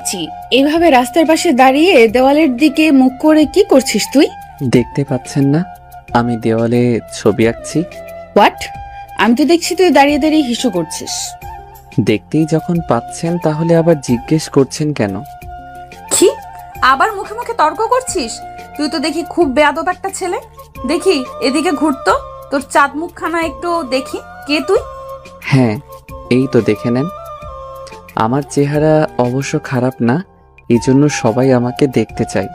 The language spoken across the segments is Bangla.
দেখছি এইভাবে রাস্তার পাশে দাঁড়িয়ে দেওয়ালের দিকে মুখ করে কি করছিস তুই? দেখতে পাচ্ছেন না আমি দেওয়ালে ছবি আঁকছি? হোয়াট? আমি তো দেখছি তুই দাঁড়িয়ে দাঁড়িয়ে হিসু করছিস। দেখতেই যখন পাচ্ছেন তাহলে আবার জিজ্ঞেস করছেন কেন? কি আবার মুখে মুখে তর্ক করছিস? তুই তো দেখি খুব বেয়াদব একটা ছেলে। দেখি এদিকে ঘুরতো, তোর চাঁদ মুখখানা একটু দেখি। কে তুই? হ্যাঁ, এই তো দেখে নেন। আমার চেহারা অবশ্য খারাপ না, এই জন্য সবাই আমাকে দেখতে চায়।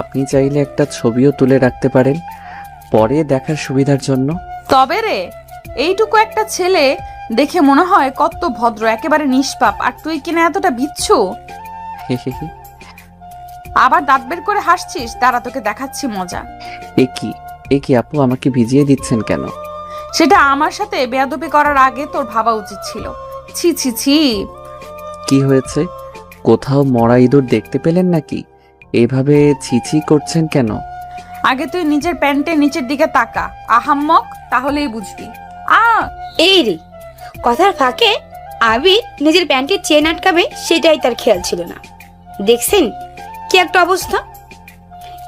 আপনি চাইলে একটা ছবিও তুলে রাখতে পারেন পরে দেখার সুবিধার জন্য। তবে রে, এইটুকু একটা ছেলে দেখে মনে হয় কত ভদ্র, একেবারে নিষ্পাপ, আর তুই কিনা এতটা বিচ্ছু। হে হে হে। আবার দাঁত বের করে হাসছিস? দাঁড়া, তোকে দেখাচ্ছি মজা। এ কি আপু, আমাকে ভিজিয়ে দিচ্ছেন কেন? সেটা আমার সাথে বেয়াদবি করার আগে তোর ভাবা উচিত ছিল। ছি ছি ছি। কি হয়েছে? কোথাও মরা ইঁদুর দেখতে পেলেন নাকি? এভাবে ছিছি করছেন কেন? আগে তুই নিজের প্যান্টের নিচের দিকে তাকা আহাম্মক, তাহলেই বুঝবি। এই রে, কথার ফাঁকে আবির নিজের প্যান্টের চেন আটকাবে সেটাই তার খেয়াল ছিল না। দেখছেন কি একটা অবস্থা?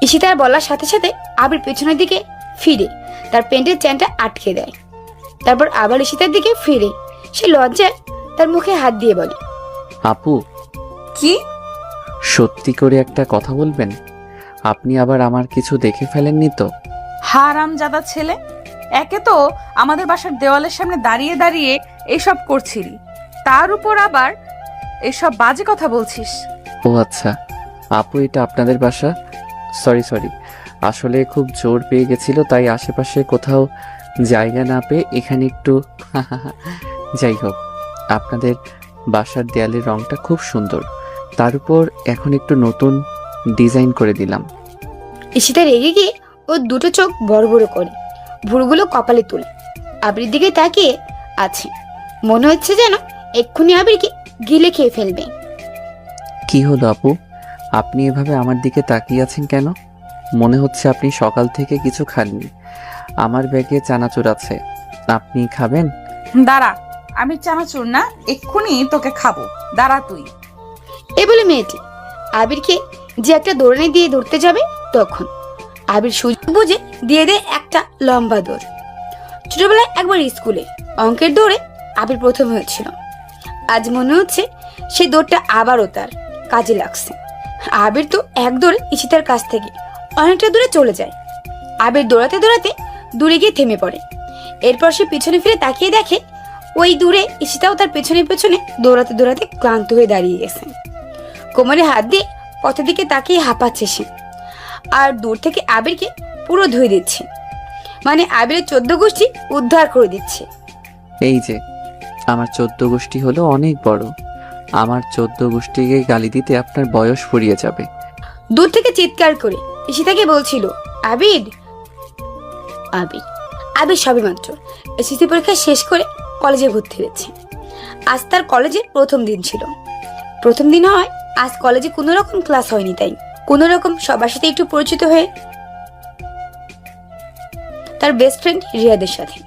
ঈশিতার বলার সাথে সাথে আবির পেছনের দিকে ফিরে তার প্যান্টের চেনটা আটকে দেয়। তারপর আবার ঈশিতার দিকে ফিরে সে লজ্জায় তার মুখে হাত দিয়ে বলে, আপু, কি? সত্যি করে একটা কথা বলবেন? আপনি আবার আমার কিছু দেখে ফেলেননি তো? হারামজাদা ছেলে, একে তো আমাদের বাসার দেওয়ালের সামনে দাঁড়িয়ে দাঁড়িয়ে এসব করছিলি, তার উপর আবার এসব বাজে কথা বলছিস। ও আচ্ছা, আপু এটা আপনাদের বাসা? সরি, আসলে খুব জোর পেয়ে গেছিল, তাই আশেপাশে কোথাও জায়গা না পেয়ে এখানে একটু যাই হোক, আপনাদের বাসার দেয়ালের রংটা খুব সুন্দর, তার উপর এখন একটু নতুন ডিজাইন করে দিলাম। ঈশিতা রেগে গিয়ে ও দুটো চোখ বড় বড় করে ভুরুগুলো কপালে তুলে আবির দিকে তাকিয়ে আছে। মনে হচ্ছে যেন এক্ষুনি আবিরকে গিলে খেয়ে ফেলবে। কি হলো আপু, আপনি এভাবে আমার দিকে তাকিয়ে আছেন কেন? মনে হচ্ছে আপনি সকাল থেকে কিছু খাননি। আমার ব্যাগে চানাচুর আছে, আপনি খাবেন? দাঁড়া, আমি চানাচুর না, এক্ষুনি তোকে খাবো, দাঁড়া তুই। এ বলে মেয়েটি আবিরকে যে একটা দৌড়ানি দিয়ে ধরতে যাবে, তখন আবির সুযোগ বুঝে দিয়ে দেয় একটা লম্বা দৌড়। ছোটবেলায় একবার স্কুলে অঙ্কের দৌড়ে আবির প্রথম হয়েছিল। আজ মনে হচ্ছে সেই দৌড়টা আবারও তার কাজে লাগছে। আবির তো এক দৌড়ে ঈশিতার কাছ থেকে অনেকটা দূরে চলে যায়। আবির দৌড়াতে দৌড়াতে দূরে গিয়ে থেমে পড়ে। এরপর সে পিছনে ফিরে তাকিয়ে দেখে ওই দূরে ঈশিতাও তার পেছনে পেছনে দৌড়াতে দৌড়াতে ক্লান্ত হয়ে দাঁড়িয়ে গেছে। কোমরে হাত দিয়ে পথের দিকে তাকিয়ে হাঁপাচ্ছে সে, আর দূর থেকে আবিরকে পুরো ধুয়ে দিচ্ছে, মানে আবিরের 14 গোষ্ঠী উদ্ধার করে দিচ্ছে। এই যে আমার 14 গোষ্ঠী হলো অনেক বড়, আমার 14 গোষ্ঠীকে গালি দিতে আপনার বয়স ফুরিয়ে যাবে। দূর থেকে চিৎকার করে ঈশিতাকে বলছিল, আবির আবির আবির সবেমাত্র এসএসসি পরীক্ষা শেষ করে কলেজে ভর্তি হয়েছে। আজ তার কলেজের প্রথম দিন ছিল। প্রথম দিন হয় আজ কলেজে কোনো রকম ক্লাস হয়নি, তাই কোনো রকম সবার সাথে একটু পরিচিত হয়ে তার বেস্ট ফ্রেন্ড রিয়াদের সাথে।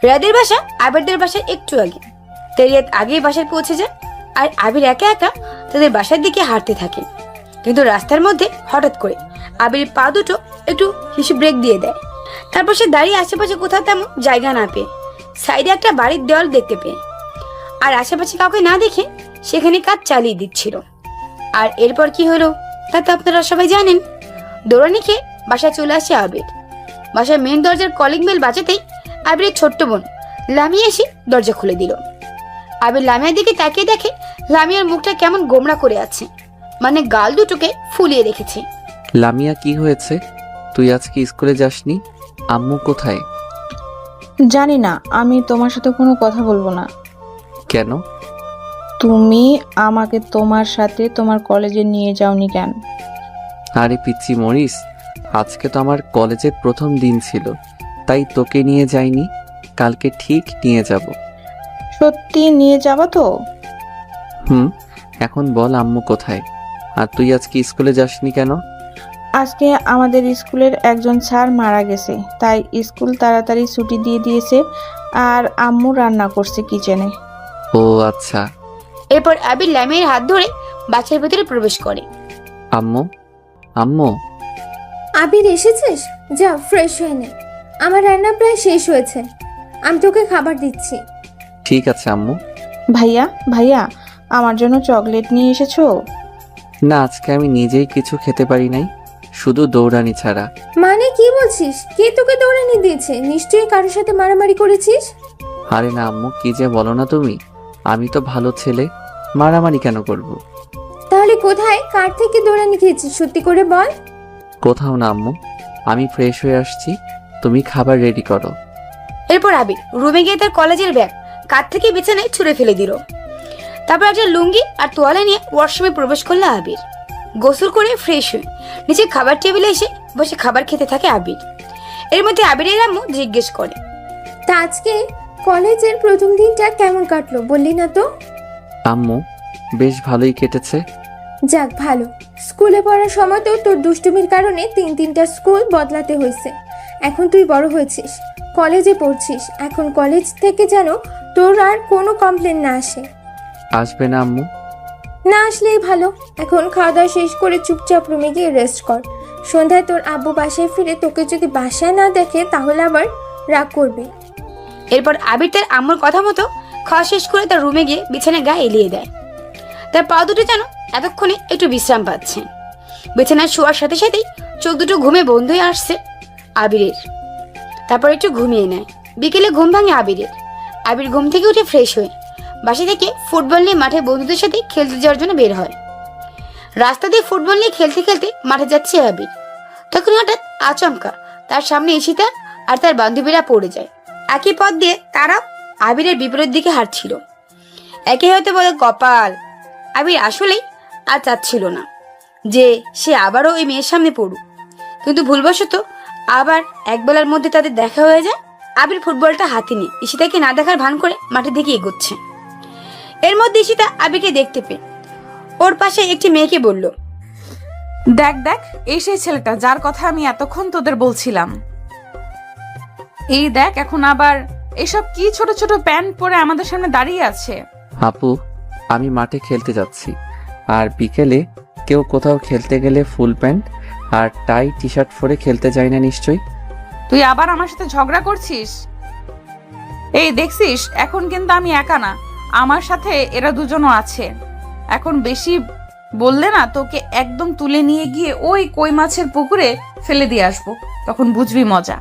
রিয়াদের বাসা আবিরদের বাসায় একটু আগে, তাই রিয়াদ আগেই বাসায় পৌঁছে যায় আর আবির একা একা তাদের বাসার দিকে হাঁটতে থাকে। কিন্তু রাস্তার মধ্যে হঠাৎ করে আবির পা দুটো একটু হিসু ব্রেক দিয়ে দেয়। তারপর সে দাঁড়িয়ে আশেপাশে কোথাও তেমন জায়গা না পেয়ে সাইডে একটা বাড়ির দেওয়াল দেখতে পেয়ে আর আশেপাশে কাউকে না দেখে সেখানে কাজ চালিয়ে দিচ্ছিল। আর এরপর কি হলো তা তো আপনারা সবাই জানেন। দৌড়ানি খেয়ে বাসায় চলে আসে আবির। বাসার মেন দরজার কলিং বেল বাজাতেই আবিরের ছোট্ট বোন লামিয়া এসে দরজা খুলে দিল। আবির লামিয়ার দিকে তাকিয়ে দেখে লামিয়ার মুখটা কেমন গোমড়া করে আছে, মানে গাল দুটোকে ফুলিয়ে রেখেছে। লামিয়া, কি হয়েছে? তুই আজকে স্কুলে যাসনি? আম্মু কোথায়? জানি না, আমি তোমার সাথে কোনো কথা বলবো না। কেন? তুমি আমাকে তোমার সাথে তোমার কলেজে নিয়ে যাওনি কেন? আরে পিচ্চি মরিস, আজকে তো আমার কলেজের প্রথম দিন ছিল, তাই তোকে নিয়ে যাইনি, কালকে ঠিক নিয়ে যাব। সত্যি নিয়ে যাবা তো? এখন বল আম্মু কোথায়? আর তুই আজকে স্কুলে যাসনি কেন? আজকে আমাদের স্কুলের একজন স্যার মারা গেছে, তাই স্কুল তাড়াতাড়ি ছুটি দিয়ে দিয়েছে আর আম্মু রান্না করছে কিচেনে। ও আচ্ছা। এরপর আবির লামিয়ার হাত ধরে বাসার ভেতরে প্রবেশ করে। আম্মু, আম্মু। আবির এসেছিস? যা ফ্রেশ হয়ে নে, আমার রান্না প্রায় শেষ হয়েছে, আমি তোকে খাবার দিচ্ছি। ঠিক আছে আম্মু। ভাইয়া ভাইয়া, আমার জন্য চকলেট নিয়ে এসেছো? না, আজকে আমি নিজেই কিছু খেতে পারি নাই, শুধু দৌড়ানি ছাড়া। মানে কি বলছিস? কে তোকে দৌড়ানি দিয়েছে? নিশ্চয়ই কারোর সাথে মারামারি করেছিস। আরে না আম্মু, কি যে বলো না তুমি, আমি তো ভালো ছেলে, মারামারি কেন করব? তাহলে কোথায়, কার থেকে দৌড়ানি খেয়েছিস? সত্যি করে বল। কোথাও না আম্মু, আমি ফ্রেশ হয়ে আসছি, তুমি খাবার রেডি করো। এরপর আবির রুমে গিয়ে তার কলেজের ব্যাগ কাঁধ থেকে বিছানায় ছুঁড়ে ফেলে দিল। তারপর একটা লুঙ্গি আর তোয়ালে নিয়ে ওয়াশরুমে প্রবেশ করলো আবির। গোসল করে ফ্রেশ হয়ে নিচে খাবার টেবিলে এসে বসে খাবার খেতে থাকে আবির। এর মধ্যে আবিরের আম্মু জিজ্ঞেস করে, তা আজকে কলেজের প্রথম দিনটা কেমন কাটলো বললি না তো? আম্মু, বেশ ভালোই কেটেছে। যাক ভালো। স্কুলে পড়ার সময় তো তোর দুষ্টুমির কারণে 3-3টা স্কুল বদলাতে হয়েছে। এখন তুই বড় হয়েছিস, কলেজে পড়ছিস, এখন কলেজ থেকে যেন তোর আর কোনো কমপ্লেন না আসে। আসবে না আম্মু? না আসলেই ভালো। এখন খাওয়া দাওয়া শেষ করে চুপচাপ রুমে গিয়ে রেস্ট কর। সন্ধ্যায় তোর আব্বু বাসায় ফিরে তোকে যদি বাসায় না দেখে তাহলে আবার রাগ করবে। এরপর আবির তার আম্মুর কথা মতো খাওয়া শেষ করে তার রুমে গিয়ে বিছানায় গা এলিয়ে দেয়। তার পা দুটো যেন এতক্ষণে একটু বিশ্রাম পাচ্ছে। বিছানায় শোয়ার সাথে সাথেই চোখ দুটো ঘুমে বন্ধ হয়ে আসছে আবিরের। তারপর একটু ঘুমিয়ে নেয়। বিকেলে ঘুম ভাঙে আবিরের। আবির ঘুম থেকে উঠে ফ্রেশ হয়ে বাসা থেকে ফুটবল নিয়ে মাঠে বন্ধুদের সাথে খেলতে যাওয়ার জন্য বের হয়। রাস্তা দিয়ে ফুটবল নিয়ে খেলতে খেলতে মাঠে যাচ্ছে আবির। তখন হঠাৎ আচমকা তার সামনে ঈশিতা আর তার বান্ধবীরা পড়ে যায়। একই পথ দিয়ে তারা আবিরের বিপরীত দিকে হাঁটছিল। একে হয়তো বলে কপাল। আবির আসলেই আর চাচ্ছিল না যে সে আবারও ওই মেয়ের সামনে পড়ুক, কিন্তু ভুলবশত আবার একবেলার মধ্যে তাদের দেখা হয়ে যায়। আবির ফুটবলটা হাতে নিয়ে ঈশিতাকে না দেখার ভান করে মাঠের দিকে এগোচ্ছে। এর মধ্যে ঈশিতা আবিরকে দেখতে পেয়ে ওর পাশে একটি মেয়েকে বলল, দেখ দেখ, এই সেই ছেলেটা যার কথা আমি এতক্ষণ তোদের বলছিলাম। এই দেখ, এখন আবার এসব কি ছোট ছোট প্যান্ট পরে আমাদের সামনে দাঁড়িয়ে আছে। আপু, আমি মাঠে খেলতে যাচ্ছি, আর বিকেলে কেউ কোথাও খেলতে গেলে ফুল প্যান্ট আর টাই টি শার্ট পরে খেলতে যায় না নিশ্চয়ই? তুই আবার আমার সাথে ঝগড়া করছিস? এই দেখছিস, এখন কিন্তু আমি একা না, আমার সাথে এরা দুজনও আছে। এখন বেশি বললে না তোকে একদম তুলে নিয়ে গিয়ে ওই কই মাছের পুকুরে ফেলে দিয়ে আসবো, তখন বুঝবি মজা।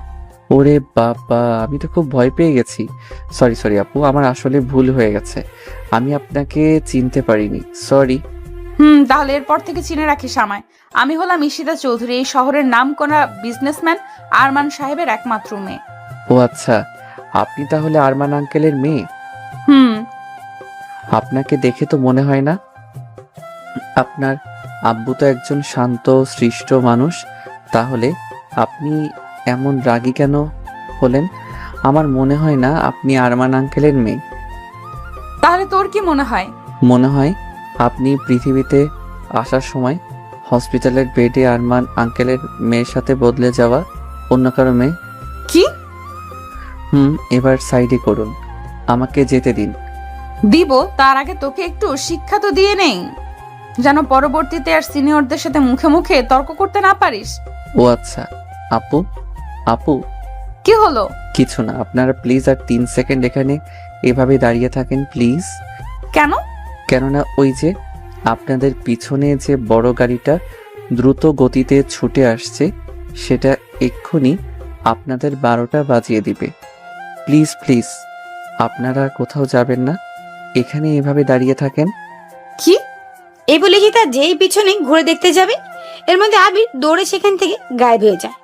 ওরে বাবা, আমি তো খুব ভয় পেয়ে গেছি। সরি সরি আপু, আমার আসলে ভুল হয়ে গেছে, আমি আপনাকে চিনতে পারিনি, সরি। তাহলে এরপর থেকে চিনে রাখিস আমায়। আমি হলাম ঈশিতা চৌধুরী, এই শহরের নামকরা বিজনেসম্যান আরমান সাহেবের একমাত্র মেয়ে। ও আচ্ছা, আপনি তাহলে আরমান আঙ্কেলের মেয়ে? আপনাকে দেখে তো মনে হয় না। আপনার আব্বু তো একজন শান্ত সৃষ্ট মানুষ, তাহলে আপনি এমন রাগী কেন হলেন? আমার মনে হয় না আপনি আরমান আঙ্কেলের মেয়ে। তাহলে তোর কি মনে হয়? মনে হয় আপনি পৃথিবীতে আসার সময় হসপিটালের বেডে আরমান আঙ্কেলের মেয়ের সাথে বদলে যাওয়া অন্য কারো মেয়ে। কি? এবার সাইডে করুন, আমাকে যেতে দিন। দিব, তার আগে তোকে একটু শিক্ষা তো দিয়ে নেই, যেন পরবর্তীতে আর সিনিয়রদের সাথে মুখে মুখে তর্ক করতে না পারিস। ও আচ্ছা, আপু আপু কি হলো? কিছু না, আপনারা প্লিজ আর 3 সেকেন্ড এখানে এভাবে দাঁড়িয়ে থাকেন প্লিজ। কেন? কেননা ওই যে আপনাদের পিছনে যে বড় গাড়িটা দ্রুত গতিতে ছুটে আসছে, সেটা এক্ষুনি আপনাদের 12টা বাজিয়ে দিবে। প্লিজ প্লিজ, আপনারা কোথাও যাবেন না, এখানে এভাবে দাঁড়িয়ে থাকেন। কি? এই বলে ঈশিতা যেই পিছনে ঘুরে দেখতে যাবে, এর মধ্যে আবির দৌড়ে সেখান থেকে গায়েব হয়ে যায়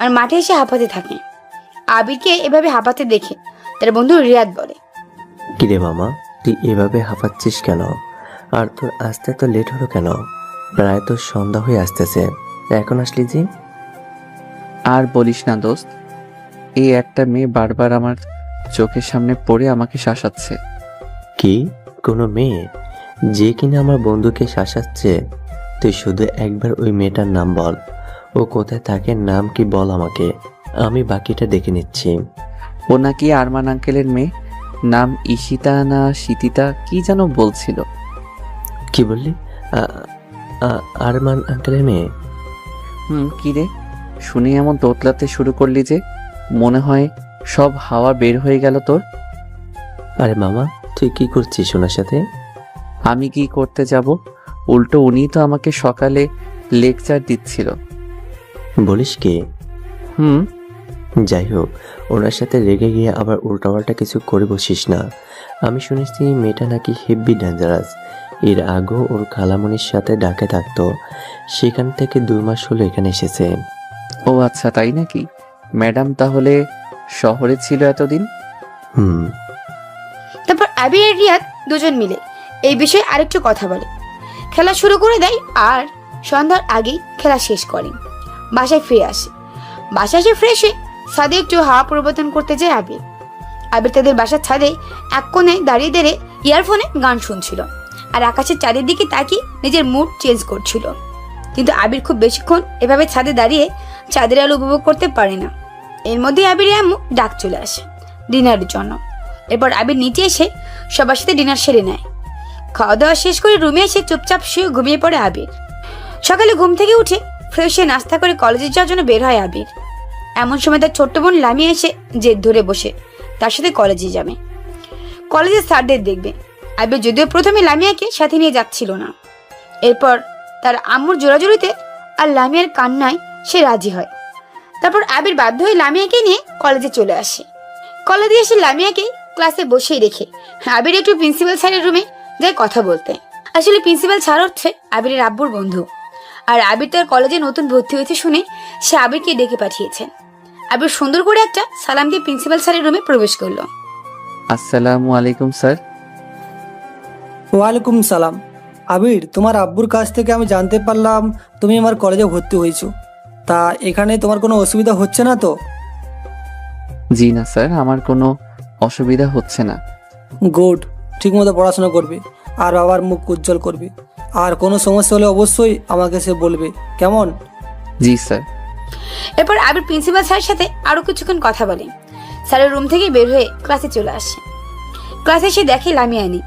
আর মাঠে এসে হাঁপাতে থাকে। আবিরকে এভাবে হাঁপাতে দেখে তার বন্ধু রিয়াদ বলে, কিরে মামা, তুই এভাবে হাঁপাচ্ছিস কেন? আর তোর আসতে তো লেট হলো কেন? প্রায় তো সন্ধ্যা হয়ে আসতেছে, এখন আসলি যে? আর বলিস না দোস্ত, এই একটা মেয়ে বারবার আমার চোখের সামনে পড়ে আমাকে শাসাচ্ছে। কি? কোনো মেয়ে যে কিনা আমার বন্ধুকে শাসাচ্ছে? তুই শুধু একবার ওই মেয়েটার নাম বল, ও কোথায় থাকে, নাম কি বল আমাকে, আমি বাকিটা দেখে নিচ্ছি। ও নাকি আরমান আঙ্কেলের মেয়ে, নাম ঈশিতা না শীতিতা কি যেন বলছিল। কি বললি? আরমান আঙ্কেলের মেয়ে? কি রে, শুনে এমন তোতলাতে শুরু করলি যে মনে হয় সব হাওয়া বের হয়ে গেল তোর। আরে মামা, তুই কি করছিস ওনার সাথে? আমি কি করতে যাব? উল্টো উনিই তো আমাকে সকালে লেকচার দিচ্ছিল। বলিস কি? হুম। যাই হোক, ওনার সাথে রেগে গিয়ে আবার উল্টাপাল্টা কিছু করে বসিস না। আমি শুনেছি মেয়েটা নাকি হেভি ডেঞ্জারাস। এর আগেও ওর খালামণির সাথে ডাকে থাকতো, সেখান থেকে 2 মাস হলো এখানে এসেছে। ও আচ্ছা, তাই নাকি? ম্যাডাম তাহলে শহরে ছিল এতদিন? হুম। তারপর আবির আর রিয়াদ দুজন মিলে এই বিষয়ে আরেকটু কথা বলে। খেলা শুরু করে দেয় আর সন্ধ্যার আগেই খেলা শেষ করে বাসায় ফিরে আসে। বাসায় এসে ফ্রেশ হয়ে ছাদে একটু হাওয়া পরিবর্তন করতে যায় আবির। আবির তাদের বাসার ছাদে এক কোণে দাঁড়িয়ে দাঁড়িয়ে ইয়ারফোনে গান শুনছিল আর আকাশের চারিদিকে তাকিয়ে নিজের মুড চেঞ্জ করছিল। কিন্তু আবির খুব বেশিক্ষণ এভাবে ছাদে দাঁড়িয়ে চাঁদের আলো উপভোগ করতে পারে না। এর মধ্যে আবির আম্মু ডাক চলে আসে ডিনারের জন্য। এরপর আবির নিচে এসে সবার সাথে ডিনার সেরে নেয়। খাওয়া দাওয়া শেষ করে রুমে এসে চুপচাপ শুয়ে ঘুমিয়ে পড়ে আবির। সকালে ঘুম থেকে উঠে ফ্রেশ হয়ে নাস্তা করে কলেজে যাওয়ার জন্য বের হয় আবির। এমন সময় তার ছোট্ট বোন লামিয়া এসে জেদ ধরে বসে তার সাথে কলেজে যাবে, কলেজের স্যারদের দেখবে। আবির যদিও প্রথমে লামিয়াকে সাথে নিয়ে যাচ্ছিল না, এরপর তার আম্মুর জোরাজুরিতে আর লামিয়ার কান্নায় সে রাজি হয়। তারপর আবির বাধ্য হয়ে লামিয়াকে নিয়ে কলেজে চলে আসে। কলেজে এসে লামিয়াকে ক্লাসে বসেই রেখে আবির একটু প্রিন্সিপাল স্যারের রুমে যায় কথা বলতে। আসলে প্রিন্সিপাল স্যার হচ্ছে আবিরের আব্বুর বন্ধু, আর আবির তার কলেজে নতুন ভর্তি হয়েছে শুনে সে আবিরকে ডেকে পাঠিয়েছেন। আবির সুন্দর করে একটা সালাম দিয়ে প্রিন্সিপাল স্যারের রুমে প্রবেশ করলো। আসসালামু আলাইকুম স্যার। ওয়ালাইকুম সালাম। আবির, তোমার আব্বুর কাছ থেকে আমি জানতে পারলাম তুমি আমার কলেজে ভর্তি হয়েছো। তা এখানে তোমার কোনো অসুবিধা হচ্ছে না তো? জি না স্যার, আমার কোনো অসুবিধা হচ্ছে না। গুড, ঠিকমতো পড়াশোনা করবে আর বাবার মুখ উজ্জ্বল করবে। আর কোনো সমস্যা হলে অবশ্যই আমাকে সে বলবে, কেমন? জি স্যার। এরপর আবির প্রিন্সিপাল স্যারের সাথে আরো কিছুক্ষণ কথা বলে স্যারের রুম থেকে বের হয়ে ক্লাসে চলে আসে। ক্লাসে এসে দেখে লামিয়া নেই।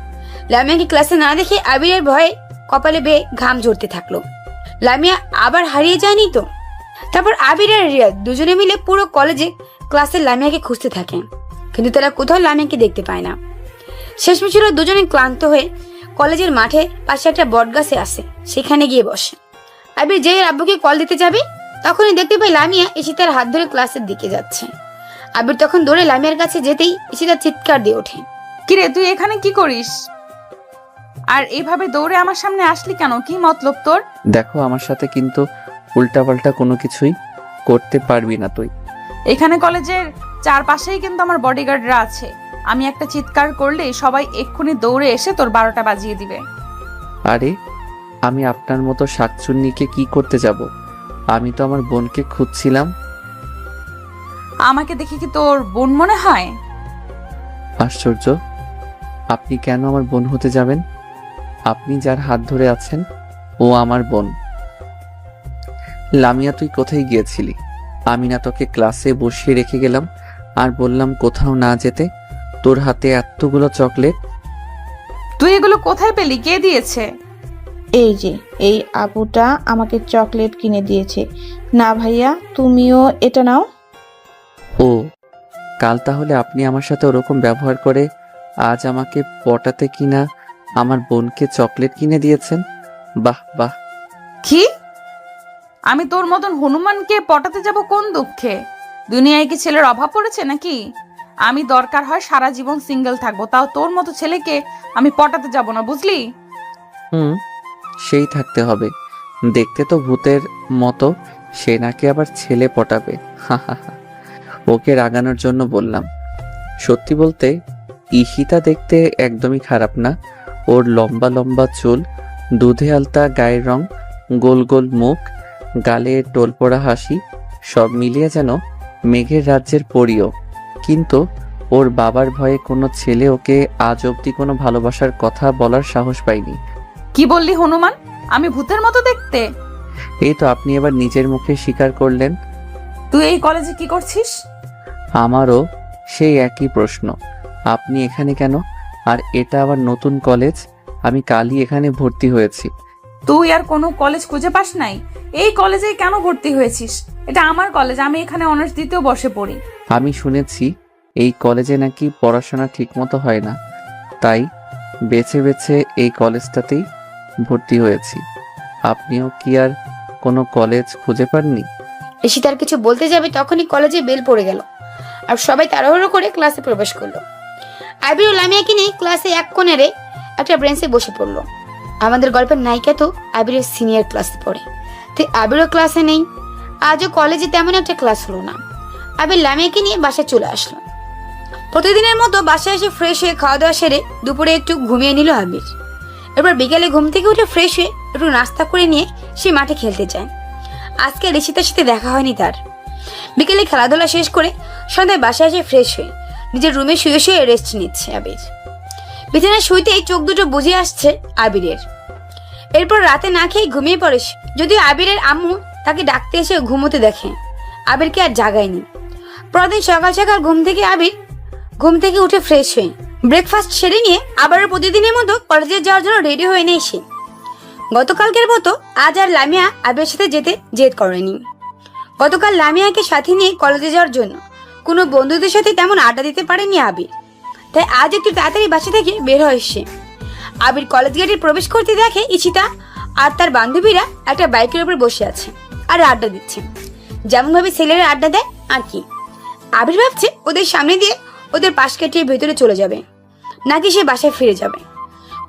লামিয়াকে ক্লাসে না দেখে আবিরের ভয়ে কপালে বেয়ে ঘাম ঝরতে থাকলো। লামিয়া আবার হারিয়ে যায়নি তো? তারপর আবির আর রিয়াদ দুজনে মিলে পুরো কলেজে ক্লাসে লামিয়াকে খুঁজতে থাকে, কিন্তু তারা কোথাও লামিয়াকে দেখতে পায় না। শেষমেশ ওরা দুজনে ক্লান্ত হয়ে কলেজের মাঠে পাশে একটা বটগাছে আসে, সেখানে গিয়ে বসে। আবির যে আব্বুকে কল দিতে যাবে তখনই দেখতে পাই লামিয়া এসে তার হাত ধরে ক্লাসের দিকে যাচ্ছে। আবির তখন দৌড়ে লামিয়ার কাছে যেতেই এসে তার চিৎকার দিয়ে ওঠে। কিরে, তুই এখানে কি করিস? আর এভাবে দৌড়ে আমার সামনে আসলি কেন? কি মতলব তোর? দেখো, আমার সাথে কিন্তু উল্টাপাল্টা কোনো কিছুই করতে পারবি না তুই। এখানে কলেজের চারপাশেই কিন্তু আমার বডিগার্ডরা আছে। আমি একটা চিৎকার করলে সবাই এক্ষুনি দৌড়ে এসে তোর 12টা বাজিয়ে দিবে। আরে, আমি আপনার মতো শাকচুন্নিকে কি করতে যাব? আমি তো আমার বোনকে খুঁজছিলাম। আমাকে দেখে কি তোর বোন মনে হয়? আশ্চর্য, আপনি কেন আমার বোন হতে যাবেন? আপনি যার হাত ধরে আছেন ও আমার বোন। লামিয়া, তুই কোথায় গিয়েছিলি? আমি না তোকে ক্লাসে বসিয়ে রেখে গেলাম আর বললাম কোথাও না যেতে? তোর হাতে এতগুলো চকলেট। তুই এগুলো কোথায় পেলি? কে দিয়েছে? এই যে, এই আপুটা আমাকে চকলেট কিনে দিয়েছে। না ভাইয়া, তুমিও এটা নাও। ও, কাল তাহলে আপনি আমার সাথে ওরকম ব্যবহার করে আজ আমাকে পটাতে কিনা আমার বোনকে চকলেট কিনে দিয়েছেন। বাহ বাহ। কি? আমি তোর মতন হনুমানকে পটাতে যাব কোন দুঃখে? দুনিয়ায় কি ছেলের অভাব পড়েছে নাকি? আমি দরকার হয় সারা জীবন সিঙ্গেল থাকবো, তাও তোর মতো ছেলেকে আমি পটাতে যাব না, বুঝলি? সেই থাকতে হবে। দেখতে তো ভূতের মতো, সে নাকি আবার ছেলে পটাবে। ওকে রাগানোর জন্য বললাম। সত্যি বলতে ঈশিতা দেখতে একদমই খারাপ না। ওর লম্বা লম্বা চুল, দুধে আলতা গায়ের রং, গোল গোল মুখ, গালে টোল পড়া হাসি, সব মিলিয়ে যেন মেঘের রাজ্যের পরীও। কিন্তু ওর বাবার ভয়ে কোনো ছেলে ওকে আজ অবধি কোনো ভালোবাসার কথা বলার সাহস পায়নি। কি বললি হনুমান? আমি ভূতের মতো দেখতে? এই তো আপনি এবার নিজের মুখে স্বীকার করলেন। তুই এই কলেজে কি করছিস? আমারও সেই একই প্রশ্ন। আপনি এখানে কেন? আর এটা আবার নতুন কলেজ। আমি কালই এখানে ভর্তি হয়েছি। তুই আর কোনো কলেজ খুঁজে পাস নাই? এই কলেজেই কেন ভর্তি হয়েছিস? এটা আমার কলেজ, আমি এখানে অনার্স দ্বিতীয় বর্ষে পড়ি। আমি শুনেছি এই কলেজে নাকি পড়াশোনা ঠিকমতো হয় না, তাই বেছে বেছে এই কলেজটাতেই ভর্তি হয়েছি। আপনিও কি আর কোনো কলেজ খুঁজে পাননি? ঈশিতার কিছু বলতে যাবে তখনই কলেজে বেল পড়ে গেল আর সবাই তাড়াহুড়ো করে ক্লাসে প্রবেশ করলো। আবির ও লামিয়াকে নিয়ে ক্লাসে এক কোণারে একটা বেঞ্চে বসে পড়লো। আমাদের গল্পের নায়িকা তো আবিরের সিনিয়র ক্লাসে পড়ে, তাই আবিরও ক্লাসে নেই। আজও কলেজে তেমন একটা ক্লাস হলো না। আবির লামিয়াকে নিয়ে বাসায় চলে আসলো। প্রতিদিনের মতো বাসায় এসে ফ্রেশ হয়ে খাওয়া দাওয়া সেরে দুপুরে একটু ঘুমিয়ে নিল আবির। এরপর বিকেলে ঘুম থেকে উঠে ফ্রেশ হয়ে একটু নাস্তা করে নিয়ে সে মাঠে খেলতে যায়। আজকে ঋষিতার সাথে দেখা হয়নি তার। বিকেলে খেলাধুলা শেষ করে সন্ধ্যায় বাসায় এসে ফ্রেশ হয়ে নিজের রুমে শুয়ে শুয়ে রেস্ট নিচ্ছে আবির। বিছানায় শুইতেই চোখ দুটো বুঝে আসছে আবিরের। এরপর রাতে না খেয়ে ঘুমিয়ে পড়ে সে। যদিও আবিরের আম্মু তাকে ডাকতে এসে ঘুমোতে দেখে, আবিরকে আর জাগায়নি। পরদিন সকাল সকাল ঘুম থেকে উঠে ফ্রেশ হয়ে ব্রেকফাস্ট সেরে নিয়ে আবারও প্রতিদিনের মতো কলেজে যাওয়ার জন্য রেডি হয়ে নেই সে। গতকালকের মতো আজ আর লামিয়া আবিরের সাথে যেতে জেদ করেনি। গতকাল লামিয়াকে সাথে নিয়ে কলেজে যাওয়ার জন্য কোনো বন্ধুদের সাথে তেমন আড্ডা দিতে পারেনি আবির, তাই আজ একটু তাড়াতাড়ি বাসা থেকে বের হয় সে। আবির কলেজ গেটে প্রবেশ করতে দেখে ঈশিতা আর তার বান্ধবীরা একটা বাইকের উপর বসে আছে আর আড্ডা দিচ্ছে, যেমন ভাবে ছেলেরা আড্ডা দেয় আর কি। আবির ভাবছে ওদের সামনে দিয়ে ওদের পাশ কাটিয়ে ভেতরে চলে যাবে নাকি সে বাসায় ফিরে যাবে।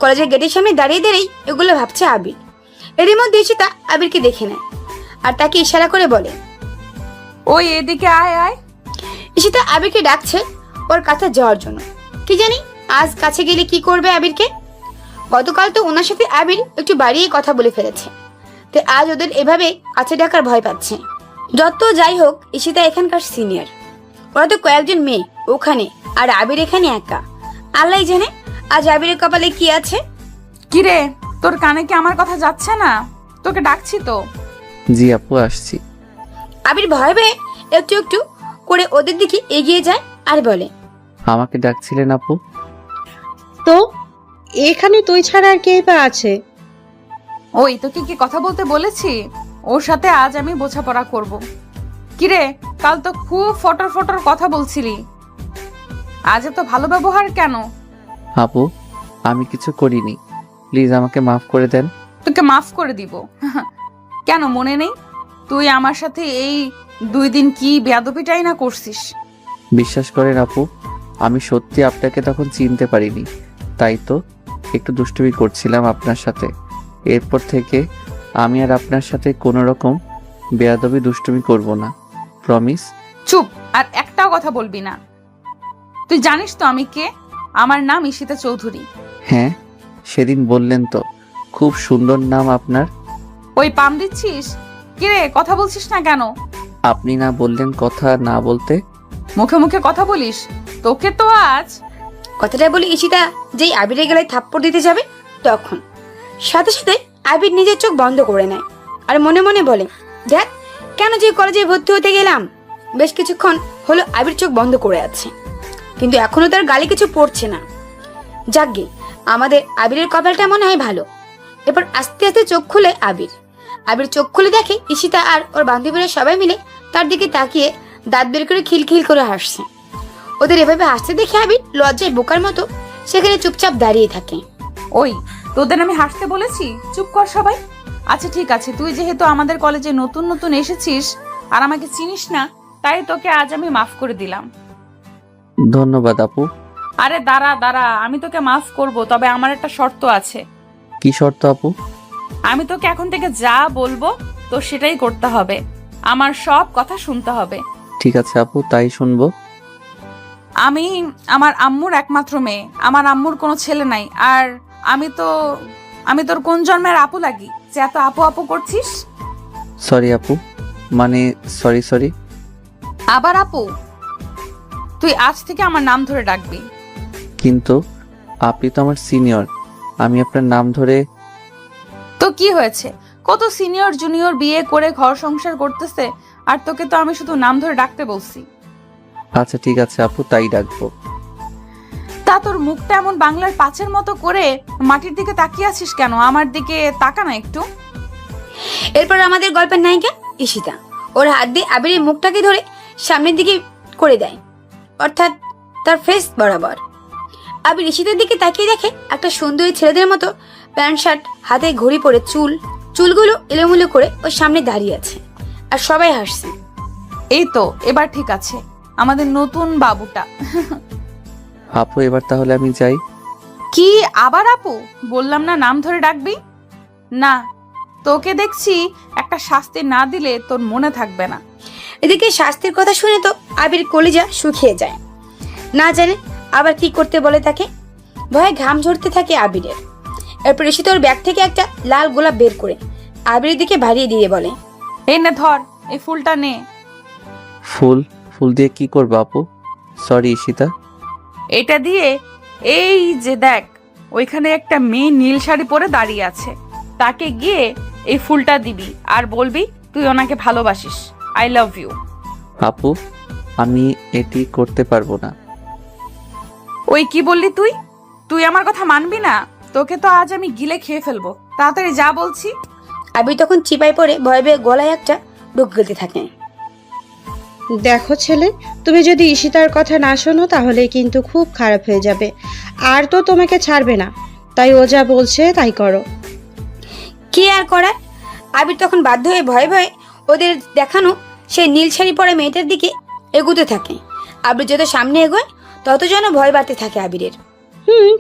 কলেজের গেটের সামনে দাঁড়িয়ে দাঁড়িয়ে এগুলো ভাবছে আবির। এরই মধ্যে ঈশিতা আবিরকে দেখে নেয় আর তাকে ইশারা করে বলে, ওই এদিকে আয় আয়। ঈশিতা আবিরকে ডাকছে ওর কাছে যাওয়ার জন্য। কি জানি আজ কাছে গেলে কি করবে আবিরকে। গতকাল তো ওনার সাথে আবির একটু বাড়িয়ে কথা বলে ফেলেছে, তাই আজ ওদের এভাবে কাছে ডাকার ভয় পাচ্ছে। যত যাই হোক ঈশিতা এখানকার সিনিয়র, ওরা তো কয়েকজন মেয়ে ওখানে, আর আবির এখানে একা। আল্লাহ জানে আজ আবিরের কপালে কি আছে। কিরে, তোর কানে কি আমার কথা যাচ্ছে না? তোকে ডাকছি তো। জি আপু, আসছি। আবির ভয় পেয়ে একটু একটু করে ওদের দিকে এগিয়ে যায় আর বলে, আমাকে ডাকছিলেন আপু? তো এখানে তুই ছাড়া আর কে বা আছে? ওই তোকে কি কথা বলতে বলেছি? ওর সাথে আজ আমি বোঝাপড়া করব। কিরে, কাল তো খুব ফটর ফটর কথা বলছিলি, আজ এত ভালো ব্যবহার কেন? আপু, আমি কিছু করিনি, প্লিজ আমাকে মাফ করে দেন। তোকে মাফ করে দিব? কেন মনে নেই? তুই আমার সাথে এই 2 দিন কি বেয়াদবিটাই না করছিস। বিশ্বাস করেন আপু, আমি সত্যি আপনাকে তখন চিনতে পারিনি, তাই তো একটু দুষ্টুমি করছিলাম আপনার সাথে। এরপর থেকে আমি আর আপনার সাথে কোনো রকম বেয়াদবি দুষ্টুমি করব না, প্রমিস। চুপ, আর একটাও কথা বলবি না। তুই জানিস তো আমি কে? আমার নাম ঈশিতা চৌধুরী। হ্যাঁ, সেদিন বললেন তো, খুব সুন্দর নাম আপনার। ওই পাম দিচ্ছিস? কিরে, কথা বলছিস না কেন? আপনি না বললেন কথা না বলতে? মুখে মুখে কথা বলিস, তোকে তো আজ। কথাটা বলে ঈশিতা যেই আবিরের গলায় থাপ্পড় দিতে যাবে তখন সাথে সাথে আবির নিজের চোখ বন্ধ করে নেয় আর মনে মনে বলে, দেখ কেন যে কলেজে ভর্তি হতে গেলাম। বেশ কিছুক্ষণ হলো আবির চোখ বন্ধ করে আছে, কিন্তু এখনো তার গালে কিছু পড়ছে না। যাকগে, আমাদের আবিরের কপালটা মনে হয় ভালো। এরপর আস্তে আস্তে চোখ খুলে আবির চোখ খুলে দেখে ঈশিতা আর ওর বান্ধবীরা সবাই মিলে তার দিকে তাকিয়ে দাঁত বের করে খিলখিল করে হাসছে। ওদের এভাবে হাসতে দেখে আবির লজ্জায় বোকার মতো সেখানে চুপচাপ দাঁড়িয়ে থাকে। ওই, তোদের আমি হাসতে বলেছি? চুপ কর সবাই। আচ্ছা ঠিক আছে, তুই যেহেতু আমাদের কলেজে নতুন নতুন এসেছিস আর আমাকে চিনিস না, তাই তোকে আজ আমি মাফ করে দিলাম। ধন্যবাদ আপু। আরে দাঁড়া দাঁড়া, আমি তোকে মাফ করব, তবে আমার একটা শর্ত আছে। কি শর্ত আপু? আমি তোকে এখন থেকে যা বলবো তো সেটাই করতে হবে, আমার সব কথা শুনতে হবে। ঠিক আছে আপু, তাই শুনবো। আমি আমার আম্মুর একমাত্র মেয়ে, আমার আম্মুর কোনো ছেলে নাই। আর আমি তোর কোন জন্মের আপু লাগি যে এত আপু আপু করছিস? সরি আপু, মানে সরি। আবার আপু? তুই আজ থেকে আমার নাম ধরে ডাকবি। কিন্তু আপনি তো আমার সিনিয়র, আমি আপনার নাম ধরে। তো কি হয়েছে? কত সিনিয়র জুনিয়র বিয়ে করে ঘর সংসার করতেছে, আর তোকে তো আমি শুধু নাম ধরে ডাকতে বলছি। আচ্ছা ঠিক আছে আপু, তাই ডাকবো। তা তা তোর মুখটা এমন বাংলার পাঁচের মতো করে মাটির দিকে তাকিয়ে আছিস কেন? আমার দিকে তাকা না একটু। এরপর আমাদের গল্পের নায়িকা ঈশিতা ওর হাত দিয়ে আবিরের মুখটাকে ধরে সামনের দিকে করে দেয়, অর্থাৎ তার ফেস বরাবর। আবির ঈশিতার দিকে তাকিয়ে দেখে একটা সুন্দরী ছেলেদের মতো প্যান্ট শার্ট, হাতে ঘড়ি পরে, চুলগুলো এলোমেলো করে ওর সামনে দাঁড়িয়ে আছে, আর সবাই হাসছে। এই তো এবার ঠিক আছে, আমাদের নতুন বাবুটা। আপু এবার তাহলে আমি যাই। কি আবার আপু? বললাম না নাম ধরে ডাকবি না। তোকে দেখছি একটা শাস্তি না দিলে তোর মনে থাকবে না। এদিকে শাস্তির কথা শুনে তো আবির কলিজা শুকিয়ে যায়, না জানে আবার কি করতে বলে তাকে। ভয়ে ঘাম ঝরতে থাকে আবিরের। এরপর ঈশিতা ওর ব্যাগ থেকে একটা লাল গোলাপ বের করে আবিরের দিকে বাড়িয়ে দিয়ে বলে, এই নে ধর, এই ফুলটা নে। ফুল দিয়ে কি করবো আপু? সরি ঈশিতা। এটা দিয়ে এই যে দেখ, ওইখানে একটা মেয়ে নীল শাড়ি পরে দাঁড়িয়ে আছে, তাকে গিয়ে এই ফুলটা দিবি আর বলবি তুই ওনাকে ভালোবাসিস, আই লাভ ইউ। আপু আমি এটি করতে পারবো না। ওই কি বললি তুই? তুই আমার কথা মানবি না? তোকে তো আজ আমি গিলে খেয়ে ফেলবো, তাড়াতাড়ি যা বলছি। আবির তখন চিপায় পড়ে ভয়ে ভয়ে গলায় একটা ঢুক গেলতে থাকে। দেখো ছেলে, তুমি যদি ঈশিতার কথা না শোনো তাহলে কিন্তু খুব খারাপ হয়ে যাবে, আর তো তোমাকে ছাড়বে না, তাই ও যা বলছে তাই করো। কি আর করার? আবির তখন বাধ্য হয়ে ভয়ে ভয়ে ওদের দেখানো সেই নীল শাড়ি পরা মেয়েটার দিকে এগুতে থাকে। আবির যত সামনে এগোয় তত যেন ভয় বাড়তে থাকে আবিরের।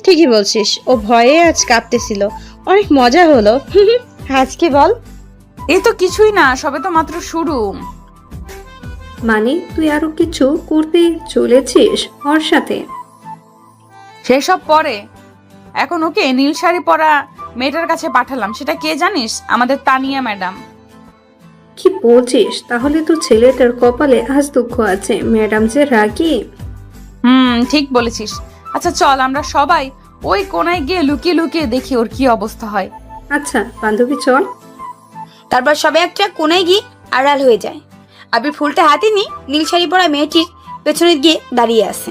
ঠিকই বলছিস, ও ভয়ে আজ কাঁপতেছিল, অনেক মজা হলো। আজ কি বল? এই তো কিছুই না, সবে তো মাত্র শুরু। মানে তুই আরো কিছু করতে চলেছিস ওর সাথে? সেসব পরে, এখন ওকে নীল শাড়ি পরা মেয়েটার কাছে পাঠালাম। সেটা কে জানিস? আমাদের তানিয়া ম্যাডাম। কি বলছিস? তাহলে তো ছেলেটার কপালে আজ দুঃখ আছে, ম্যাডাম যে রাগি। ঠিক বলেছিস। আচ্ছা চল আমরা সবাই ওই কোনায় গিয়ে লুকিয়ে লুকিয়ে দেখি ওর কি অবস্থা হয়। আচ্ছা বান্ধবী চল। তারপর সবাই একটা কোনায় গিয়ে আড়াল হয়ে যায়। আবির ফুলটা হাতে নিয়ে নীল শাড়ি পরা মেয়েটির পেছনে গিয়ে দাঁড়িয়ে আছে।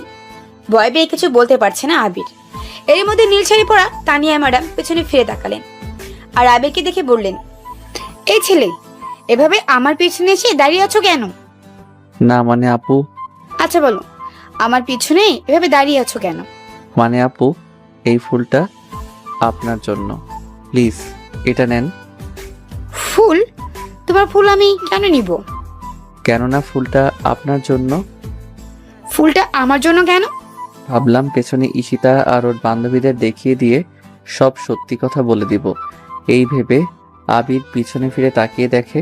ভয় পেয়ে কিছু বলতে পারছে না আবির। এর মধ্যে নীল শাড়ি পরা তানিয়া ম্যাডাম পেছনে ফিরে তাকালেন আর আবিরকে দেখে বললেন, এই ছেলে, এভাবে আমার পিছনে এসে দাঁড়িয়ে আছো কেন? না মানে আপু। আচ্ছা বলো, আমার পিছনে এভাবে দাঁড়িয়ে আছো কেন? মানে আপু এই ফুলটা আপনার জন্য, প্লিজ এটা নেন। ফুল? তোমার ফুল আমি কেন নিব? কেননা ফুলটা আপনার জন্য। ফুলটা আমার জন্য কেন? ভাবলাম পেছনে ঈশিতা আর ওর বান্ধবীদের দেখিয়ে দিয়ে সব সত্যি কথা বলে দিব। এই ভেবে আবির পিছনে ফিরে তাকিয়ে দেখে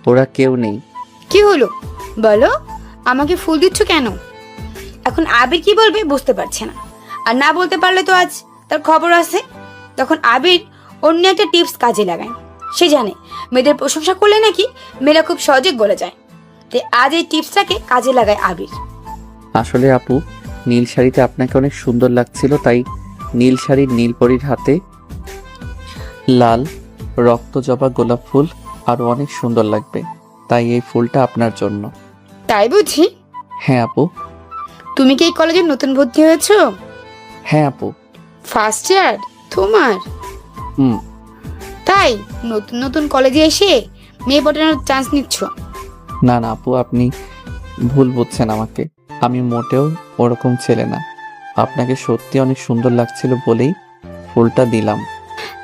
ওরা কেউ নেই। কি হলো বলো, আমাকে ফুল দিচ্ছ কেন? এখন আবির কি বলবে বুঝতে পারছে না, আর না বলতে পারলে তো আজ তার খবর আছে। তখন আবির অন্য একটা টিপস কাজে লাগায়। সে জানে মেয়েদের প্রশংসা করলে নাকি মেয়েরা খুব সহজে গলে যায়, তাই আজ এই টিপসটাকে কাজে লাগায় আবির। আসলে আপু নীল শাড়িতে আপনাকে অনেক সুন্দর লাগছিল, তাই নীল শাড়ির নীলপরীর হাতে লাল রক্ত জবা গোলাপ ফুল আরো অনেক সুন্দর লাগবে, তাই এই ফুলটা আপনার জন্য। তাই বুঝি? হ্যাঁ আপু। তুমি কি এই কলেজে নতুন ভর্তি হয়েছো? হ্যাঁ আপু। ফার্স্ট ইয়ার তোমার? তাই নতুন নতুন কলেজে এসে মেয়ে পটানোর চান্স নিচ্ছ? না না আপু, আপনি ভুল বুঝছেন আমাকে। আমি মোটেও ওরকম ছেলে না। আপনাকে সত্যি অনেক সুন্দর লাগছিল বলেই ফুলটা দিলাম।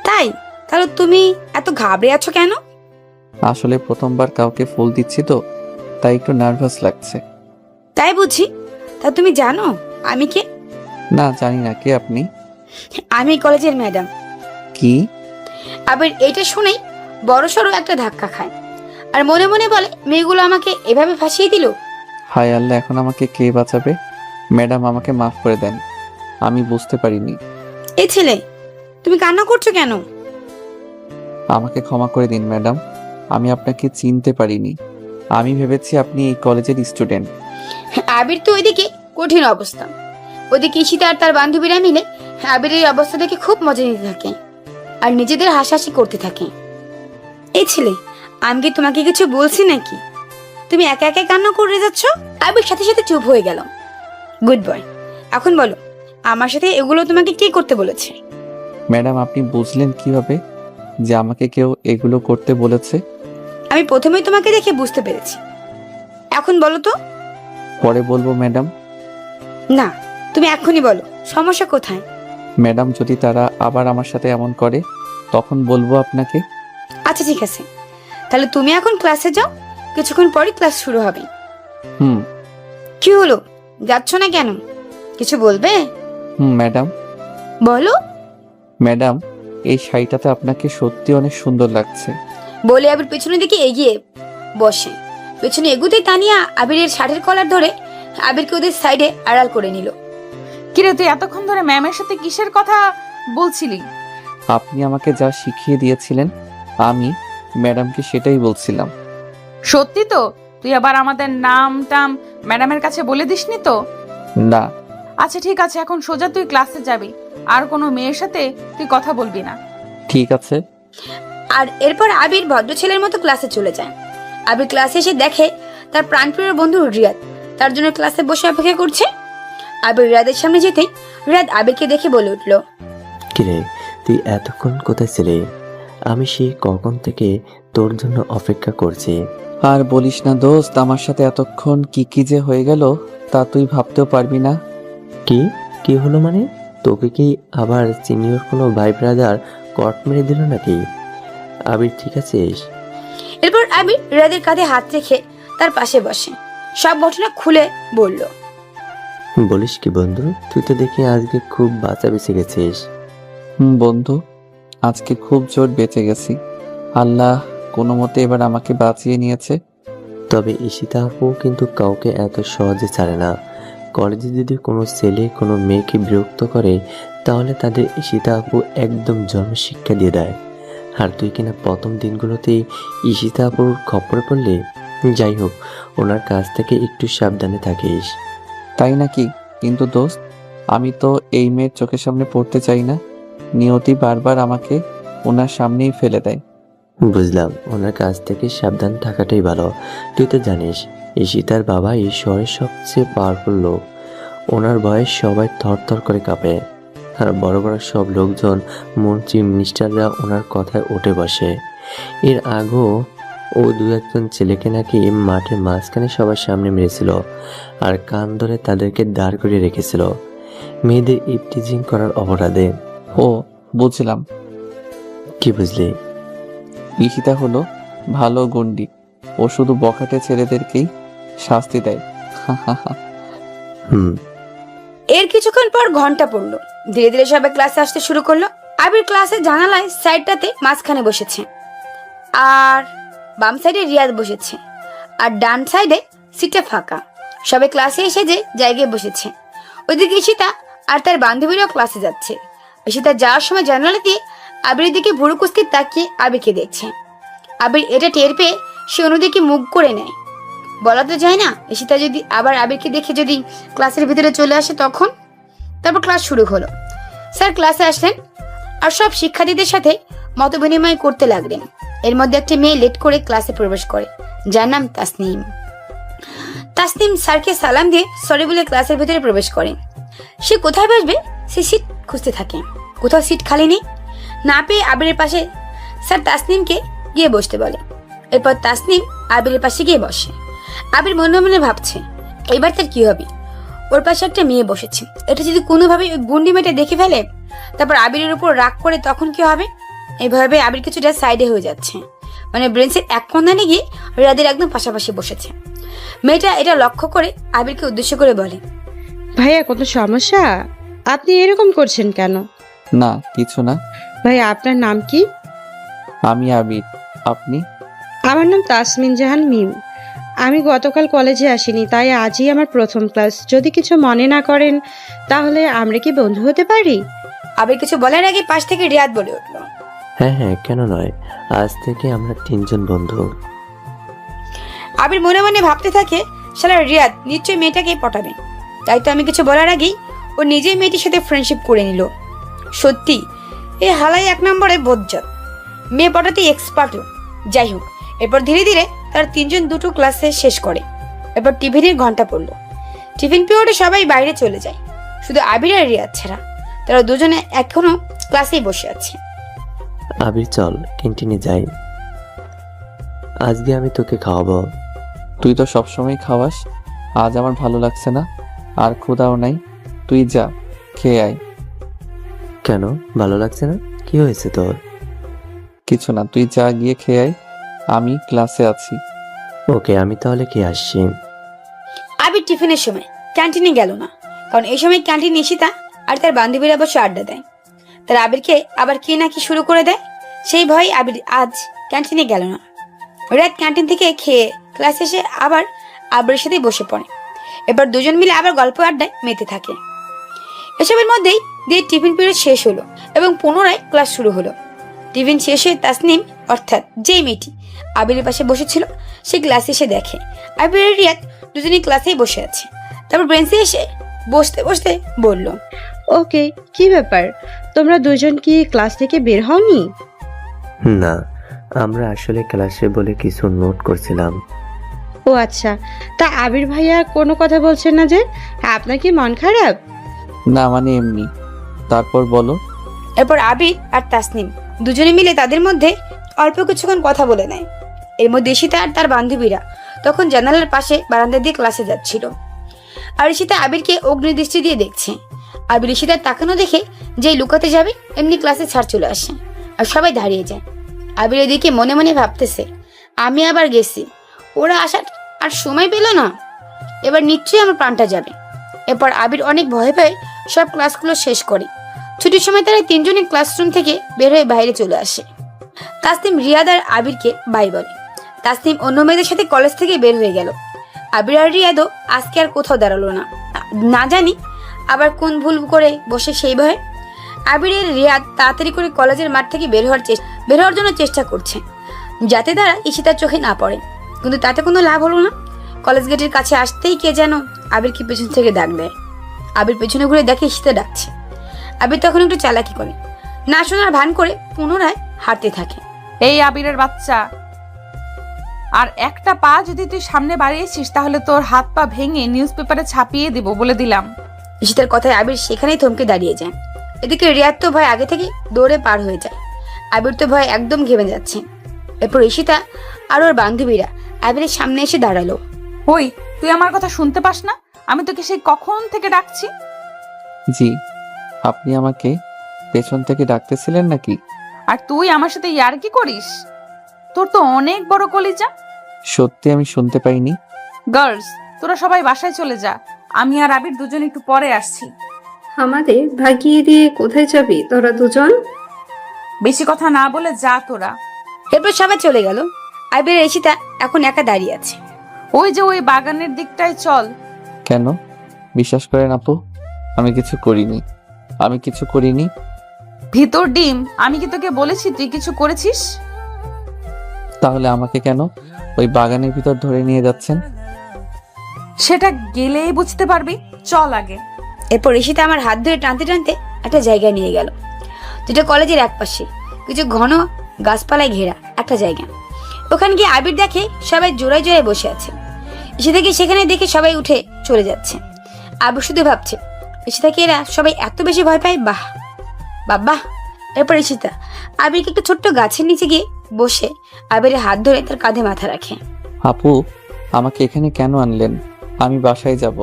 তাই? তাহলে তুমি এত ঘাবড়ে আছো কেন? আসলে প্রথমবার কাউকে ফুল দিচ্ছি তো, তাই একটু নার্ভাস লাগছে। তাই বুঝি? তা তুমি জানো আমি কে? না জানি না, কে আপনি? আমি কলেজের ম্যাডাম। কি? আবার এইটা শুনেই বড়সড় একটা ধাক্কা খায়, আর মনে মনে বলে মেয়েগুলো আমাকে এভাবে ফাঁসিয়ে দিল। হায় আল্লাহ, এখন আমাকে কে বাঁচাবে? ম্যাডাম আমাকে মাফ করে দেন, আমি বুঝতে পারিনি। এই ছেলে, তুমি কান্না করছো কেন? আমাকে ক্ষমা করে দিন ম্যাডাম, আমি আপনাকে চিনতে পারিনি। আমি ভেবেছি আপনি এই কলেজের স্টুডেন্ট। আবির তো ওইদিকে কঠিন অবস্থা। ওদিকে ঈশিতা আর তার বান্ধবীরা মিলে আবিরের অবস্থা দেখে খুব মজা নিতে থাকে আর নিজেদের হাসাহাসি করতে থাকে। এই ছেলে, আমি কি তোমাকে কিছু বলছি নাকি? তুমি একা একা কান্না করে যাচ্ছ। আবির সাথে সাথে চুপ হয়ে গেল। Good boy. এখন বলো, আমার সাথে এগুলো তোমাকে কে করতে বলেছে? ম্যাডাম আপনি বুঝলেন কিভাবে যে আমাকে কেউ এগুলো করতে বলেছে? আমি প্রথমেই তোমাকে দেখে বুঝতে পেরেছি। এখন বলো তো। পরে বলবো ম্যাডাম। না, তুমি এখনই বলো, সমস্যা কোথায়? ম্যাডাম যদি তারা আবার আমার সাথে এমন করে তখন বলবো আপনাকে। আচ্ছা ঠিক আছে, তাহলে তুমি এখন ক্লাসে যাও, কিছুক্ষণ পরই ক্লাস শুরু হবে। হুম কি হলো, যাচ্ছ না কেন? কিছু বলবে? ম্যাডাম। বলো। ম্যাডাম এই শাড়িটাতে আপনাকে সত্যি অনেক সুন্দর লাগছে। বলে আবির পেছনের দিকে এগিয়ে বসে। পেছনে এগুতেই তানিয়া আবিরের শার্টের কলার ধরে আবিরকে ওদের সাইডে আড়াল করে নিল। কিরে তুই এতক্ষণ ধরে ম্যামের সাথে কিসের কথা বলছিলি? আপনি আমাকে যা শিখিয়ে দিয়েছিলেন আমি ম্যাডামকে সেটাই বলছিলাম। সত্যি তো? তুই আবার আমাদের নাম টাম ম্যাডামের কাছে বলে দিসনি তো? না। আচ্ছা ঠিক আছে, এখন সোজা তুই ক্লাসে যাবি, আর কোনো মেয়ের সাথে তুই কথা বলবি না। ঠিক আছে। আর এরপর আবির ভদ্র ছেলের মতো ক্লাসে চলে যায়। আবির ক্লাসে এসে দেখে তার প্রাণপ্রিয় বন্ধু রিয়াদ তার জন্য ক্লাসে বসে অপেক্ষা করছে। আবির রিয়াদের সামনে যেতেই রিয়াদ আবিরকে দেখে বলে উঠল, কিরে তুই এতক্ষণ কোথায় ছিলি? আমি সেই কখন থেকে তোর জন্য অপেক্ষা করছি। আর বলিস না দোস্ত, আমার সাথে এতক্ষণ কি কি যে হয়ে গেল তা তুই ভাবতেও পারবি না। কি কি হলো মানে? তোকে কি আবার সিনিয়র কোনো ভাই ব্রাদার কট মেরে দিল নাকি? আবির ঠিক আছিস? এরপর আবির রিয়াদের কাঁধে হাত রেখে তার পাশে বসে সব ঘটনা খুলে বলল। বলিস কি বন্ধু, তুই তো দেখি আজকে খুব বাঁচা বেঁচে গেছিস। বন্ধু আজকে খুব জোর বেঁচে গেছি। আল্লাহ কোনো মতে এবার আমাকে বাঁচিয়ে নিয়েছে। তবে ঈশিতা আপু কিন্তু কাউকে এত সহজে ছাড়ে না। কলেজে যদি কোনো ছেলে কোনো মেয়েকে বিরক্ত করে তাহলে তাদের ঈশিতা আপু একদম জন্মশিক্ষা দিয়ে দেয়। আর তুই কিনা প্রথম দিনগুলোতেই ঈশিতা আপুর খপ্পরে পড়লে। যাই হোক, ওনার কাছ থেকে একটু সাবধানে থাকিস। তাই নাকি? কিন্তু দোস্ত আমি তো এই মেয়ের চোখের সামনে পড়তে চাই না। নিয়তি বারবার আমাকে ওনার সামনেই ফেলে দেয়। বুঝলাম, ওনার কাছ থেকে সাবধান থাকাটাই ভালো। তুই তো জানিস ঈশিতার বাবা এই শহরের সবচেয়ে পাওয়ারফুল লোক। ওনার ভয়ে সবাই থরথর করে কাঁপে। আর বড় বড় সব লোকজন, মন্ত্রী মিনিস্টাররা ওনার কথায় উঠে বসে। এর আগেও ও দু একজন ছেলেকে নাকি মাঠের মাঝখানে সবার সামনে মেরেছিল আর কান ধরে তাদেরকে দাঁড় করিয়ে রেখেছিল মেয়েদের ইপটিজিং করার অপরাধে। ও বুঝলাম। কি বুঝলি? ঈশিতা হলো ভালো গন্ডি, ও শুধু বখাটে ছেলেদেরকেই শাস্তি দেয়। হুম। এর কিছুক্ষণ পর ঘন্টা পড়লো। ধীরে ধীরে সবাই ক্লাসে আসতে শুরু করলো। আবির ক্লাসের জানালায় সাইডটাতে মাঝখানে বসেছে, আর বাম সাইডে রিয়াদ বসেছে, আর ডান সাইডে সিটটা ফাঁকা। সবাই ক্লাসে এসে যে জায়গায় বসেছে। ওইদিকে ঈশিতা আর তার বান্ধবীরাও ক্লাসে যাচ্ছে। ঈশিতা যাওয়ার সময় জানালা দিয়ে আবিরের দিকে ভুরু কুচকে তাকিয়ে আবিরকে দেখছে। আবির এটা টের পেয়ে সে অন্যদিকে মুখ করে নেয়। বলা তো যায় না, ঈশিতা যদি আবার আবিরকে দেখে যদি ক্লাসের ভিতরে চলে আসে তখন। তারপর ক্লাস শুরু হলো। স্যার ক্লাসে আসলেন আর সব শিক্ষার্থীদের সাথে মত বিনিময় করতে লাগলেন। এর মধ্যে একটি মেয়ে লেট করে ক্লাসে প্রবেশ করে, যার নাম তাসনিম। তাসনিম স্যারকে সালাম দিয়ে সরি বলে ক্লাসের ভিতরে প্রবেশ করে। সে কোথায় বসবে সে সিট খুঁজতে থাকে, কোথাও সিট খালি নেই। না পেয়ে আবিরের পাশে স্যার তাসনিমকে গিয়ে বসতে বলে। এরপর তাসনিম আবিরের পাশে গিয়ে বসে। আবির মনে মনে ভাবছে এবার তার কি হবে। ওর পাশে একটা মেয়ে বসেছে, এটা যদি কোনোভাবে ওই গুন্ডি মেয়েটা দেখে ফেলে তারপর আবিরের উপর রাগ করে তখন কি হবে। এইভাবে আবির কিছুটা সাইডে হয়ে যাচ্ছে, মানে ব্রেঞ্চের এক কোণানে গিয়ে রিয়াদের একদম পাশাপাশি বসেছে। মেয়েটা এটা লক্ষ্য করে আবিরকে উদ্দেশ্য করে বলে, ভাইয়া কোনো সমস্যা? আপনি এরকম করছেন কেন? না কিছু না। ভাইয়া আপনার নাম কি? আমি আবির। আপনি? আমার নাম তাসমিন জাহান মিম। আমি গতকাল কলেজে আসিনি, তাই আজই আমার প্রথম ক্লাস। যদি কিছু মনে না করেন তাহলে আমরা কি বন্ধু হতে পারি? আবির কিছু বলার আগে পাশ থেকে রিয়াদ বলে উঠল, হ্যাঁ হ্যাঁ, কেন নয়, আজ থেকে আমরা 3 জন বন্ধু। আবির মনে মনে ভাবতে থাকে শালা রিয়াদ নিশ্চয়ই মেয়েটাকে পটাবে। তাই তো আমি কিছু বলার আগেই ও নিজেই মেয়েটির সাথে ফ্রেন্ডশিপ করে নিল। সত্যি এই হালাই 1 নম্বরে বজ্জাত, মেয়ে পটাতে এক্সপার্টও। যাই হোক, এরপর ধীরে ধীরে তার 3 জন দুটো ক্লাসে শেষ করে। এরপর টিফিনের ঘন্টা পড়লো। টিফিন পিরিয়ডে সবাই বাইরে চলে যায়। শুধু আবির আর রিয়াদ ছাড়া। তারা দুজনে এখনো ক্লাসেই বসে আছে। আবির চল ক্যান্টিনে যাই, আজকে আমি তোকে খাওয়াবো। তুই তো সবসময় খাওয়াস, আজ আমার ভালো লাগছে না, আর ক্ষুধাও নাই। তুই যা, খেয়ে আয়। কেন ভালো লাগছে না? কি হয়েছে তোর? কিছু না, তুই যা, গিয়ে খেয়ে আয়, আমি ক্লাসে আছি। ওকে, আমি তাহলে খেয়ে আসছি। আবির টিফিনের সময় ক্যান্টিনে গেল না, কারণ এই সময় ক্যান্টিন ঈশিতা আর তার বান্ধবীরা বসে আড্ডা দেয়। তার আবিরকে আবার কি না কি শুরু করে দেয়, সেই ভয়ে আবির আজ ক্যান্টিনে গেল না। রাত ক্যান্টিন থেকে খেয়ে ক্লাসে এসে আবার আবিরের সাথে বসে পড়ে। এবার দুজন মিলে আবার গল্প আড্ডায় মেতে থাকে। এসবের মধ্যেই দিয়ে টিফিন পিরিয়ড শেষ হলো এবং পুনরায় ক্লাস শুরু হলো। টিফিন শেষ হয়ে তাসনিম, অর্থাৎ যে মেয়েটি আবিরের পাশে বসেছিল, সে ক্লাসে এসে দেখে আবির আর রিয়াদ দুজনেই ক্লাসেই বসে আছে। তারপর বেঞ্চে এসে বসতে বসতে বলল, ওকে, কি ব্যাপার, তোমরা দুজন কি ক্লাস থেকে বের হওনি? না, আমরা আসলে ক্লাসে বলে কিছু নোট করছিলাম। ও আচ্ছা, তা আবির ভাইয়া কোনো কথা বলছেন না যে? আপনার কি মন খারাপ? না মানে এমনি। তারপর বলো। এরপর আবির আর তাসনিম দুজনে মিলে তাদের মধ্যে অল্প কিছুক্ষণ কথা বলে নেয়। এর মধ্যে ঈশিতা আর তার বান্ধবীরা তখন জানালার পাশে বারান্দা দিয়ে ক্লাসে যাচ্ছিল, আর ঈশিতা আবিরকে অগ্নিদৃষ্টি দিয়ে দেখছে। আবির ঈশিতার তাকানো দেখে যেই লুকাতে যাবে এমনি ক্লাসে ছাড় চলে আসে আর সবাই দাঁড়িয়ে যায়। আবির এদিকে মনে মনে ভাবতেছে, আমি আবার গেছি, ওরা আসার আর সময় পেল না, এবার নিশ্চয়ই আমার প্রাণটা যাবে। এরপর আবির অনেক ভয় পেয়ে সব ক্লাসগুলো শেষ করে। ছুটির সময় তারা তিনজনই ক্লাসরুম থেকে বের হয়ে বাইরে চলে আসে। তাসনিম রিয়াদ আর আবিরকে বাই বলে। তাসনিম অন্য মেয়েদের সাথে কলেজ থেকে বের হয়ে গেল। আবির আর রিয়াদও আজকে আর কোথাও দাঁড়ালো না, না জানি আবার কোন ভুল করে বসে সেই ভয়ে। আবির আর রিয়াদ তাড়াতাড়ি করে কলেজের মাঠ থেকে বের হওয়ার জন্য চেষ্টা করছে, যাতে তারা ঈশিতার চোখে না পড়ে, কিন্তু তাতে কোনো লাভ হলো না। কলেজ গেটের কাছে আসতেই কে যেন আবিরকে পেছন থেকে ডাক দেয়। আবির পেছনে ঘুরে দেখে ঈশিতা ডাকছে। আবির তখন একটু চালাকি করে, না শোনার ভান করে পুনরায় হাঁটতে থাকে। এই আবিরের বাচ্চা, আর একটা পা যদি তুই সামনে বাড়িয়েছিস তাহলে তোর হাত পা ভেঙে নিউজ পেপারে ছাপিয়ে দিব বলে দিলাম। ঈশিতার কথায় আবির সেখানেই থমকে দাঁড়িয়ে যায়। এদিকে রিয়াদ তো ভয় আগে থেকে দৌড়ে পার হয়ে যায়। আবির তো ভয় একদম ঘেমে যাচ্ছে। এরপর ঈশিতা আর ওর বান্ধবীরা আবিরের সামনে এসে দাঁড়ালো। ওই, তুই আমার কথা শুনতে পাস না? আমি তোকে সেই কখন থেকে ডাকছি। জি, আপনি আমাকে পেছন থেকে ডাকতেছিলেন নাকি? আর তুই আমার সাথে ইয়ার্কি করিস? তোর তো অনেক বড় কলিজা। সত্যি আমি শুনতে পাইনি। গার্লস, তোরা সবাই বাসায় চলে যা, আমি আর আবির দুজন একটু পরে আসছি। আমাদের ভাগিয়ে দিয়ে কোথায় যাবি তোরা দুজন? বেশি কথা না বলে যা তোরা। এরপর সবাই চলে গেল। আবির আর ঈশিতা এখন একা দাঁড়িয়ে আছে। ওই যে ওই বাগানের দিকটায় চল। কেন? বিশ্বাস করেন আপু, আমি কিছু করিনি। ভিতর ডিম, আমি কি তোকে বলেছি তুই কিছু করেছিস? তাহলে আমাকে কেন ওই বাগানের ভিতর ধরে নিয়ে যাচ্ছেন? সেটা গেলেই বুঝতে পারবি, চল আগে। এরপর ঈশিতা আমার হাত ধরে টানতে টানতে একটা জায়গায় নিয়ে গেল, যেটা কলেজের একপাশে কিছু ঘন গাছপালায় ঘেরা একটা জায়গা। ওখানে গিয়ে আবির দেখে সবাই জোড়ায় জোড়ায় বসে আছে। ঈশিতাকে সেখানে দেখে সবাই উঠে চলে যাচ্ছে। আবির শুধু ভাবছে, ঈশিতাকে এরা সবাই এত বেশি ভয় পায়, বাহ বাবা। এরপর ঈশিতা আবিরকে একটা ছোট্ট গাছের নিচে গিয়ে বসে আবিরের হাত ধরে তার কাঁধে মাথা রাখে। আপু, আমাকে এখানে কেন আনলেন? আমি বাসায় যাব।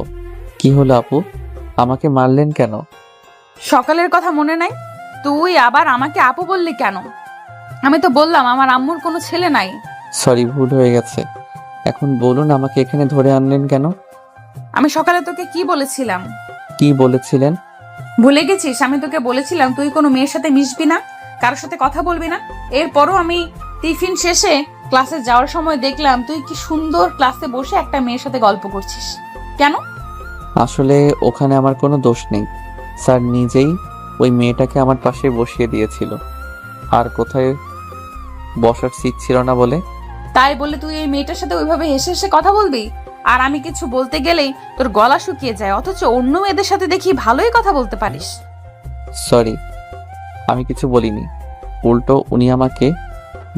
কি হলো আপু, আমাকে মারলেন কেন? সকালের কথা মনে নাই? তুই আবার আমাকে আপু বললি কেন? আমি তো বললাম আমার আম্মুর কোনো ছেলে নাই। সরি, ভুল হয়ে গেছে। এখন বলুন, আমাকে এখানে ধরে আনলেন কেন? আমি সকালে তোকে কি বলেছিলাম? কি বলেছিলেন? ভুলে গেছিস? আমি তোকে বলেছিলাম তুই কোনো মেয়ের সাথে মিশবি না, কারোর সাথে কথা বলবি না। এরপরও আমি টিফিন শেষে ক্লাসে যাওয়ার সময় দেখলাম তুই কি সুন্দর ক্লাসে বসে একটা মেয়ের সাথে গল্প করছিস। কেন? আসলে ওখানে আমার কোনো দোষ নেই, স্যার নিজেই ওই মেয়েটাকে আমার পাশে বসিয়ে দিয়েছিল, আর কোথায় বসার সিট ছিল না বলে। তাই বলে তুই এই মেয়েটার সাথে ওইভাবে হেসে হেসে কথা বলবি? আর আমি কিছু বলতে গেলেই তোর গলা শুকিয়ে যায়, অথচ অন্য মেয়েদের সাথে দেখি ভালোই কথা বলতে পারিস। সরি, আমি কিছু বলিনি। উল্টো উনি আমাকে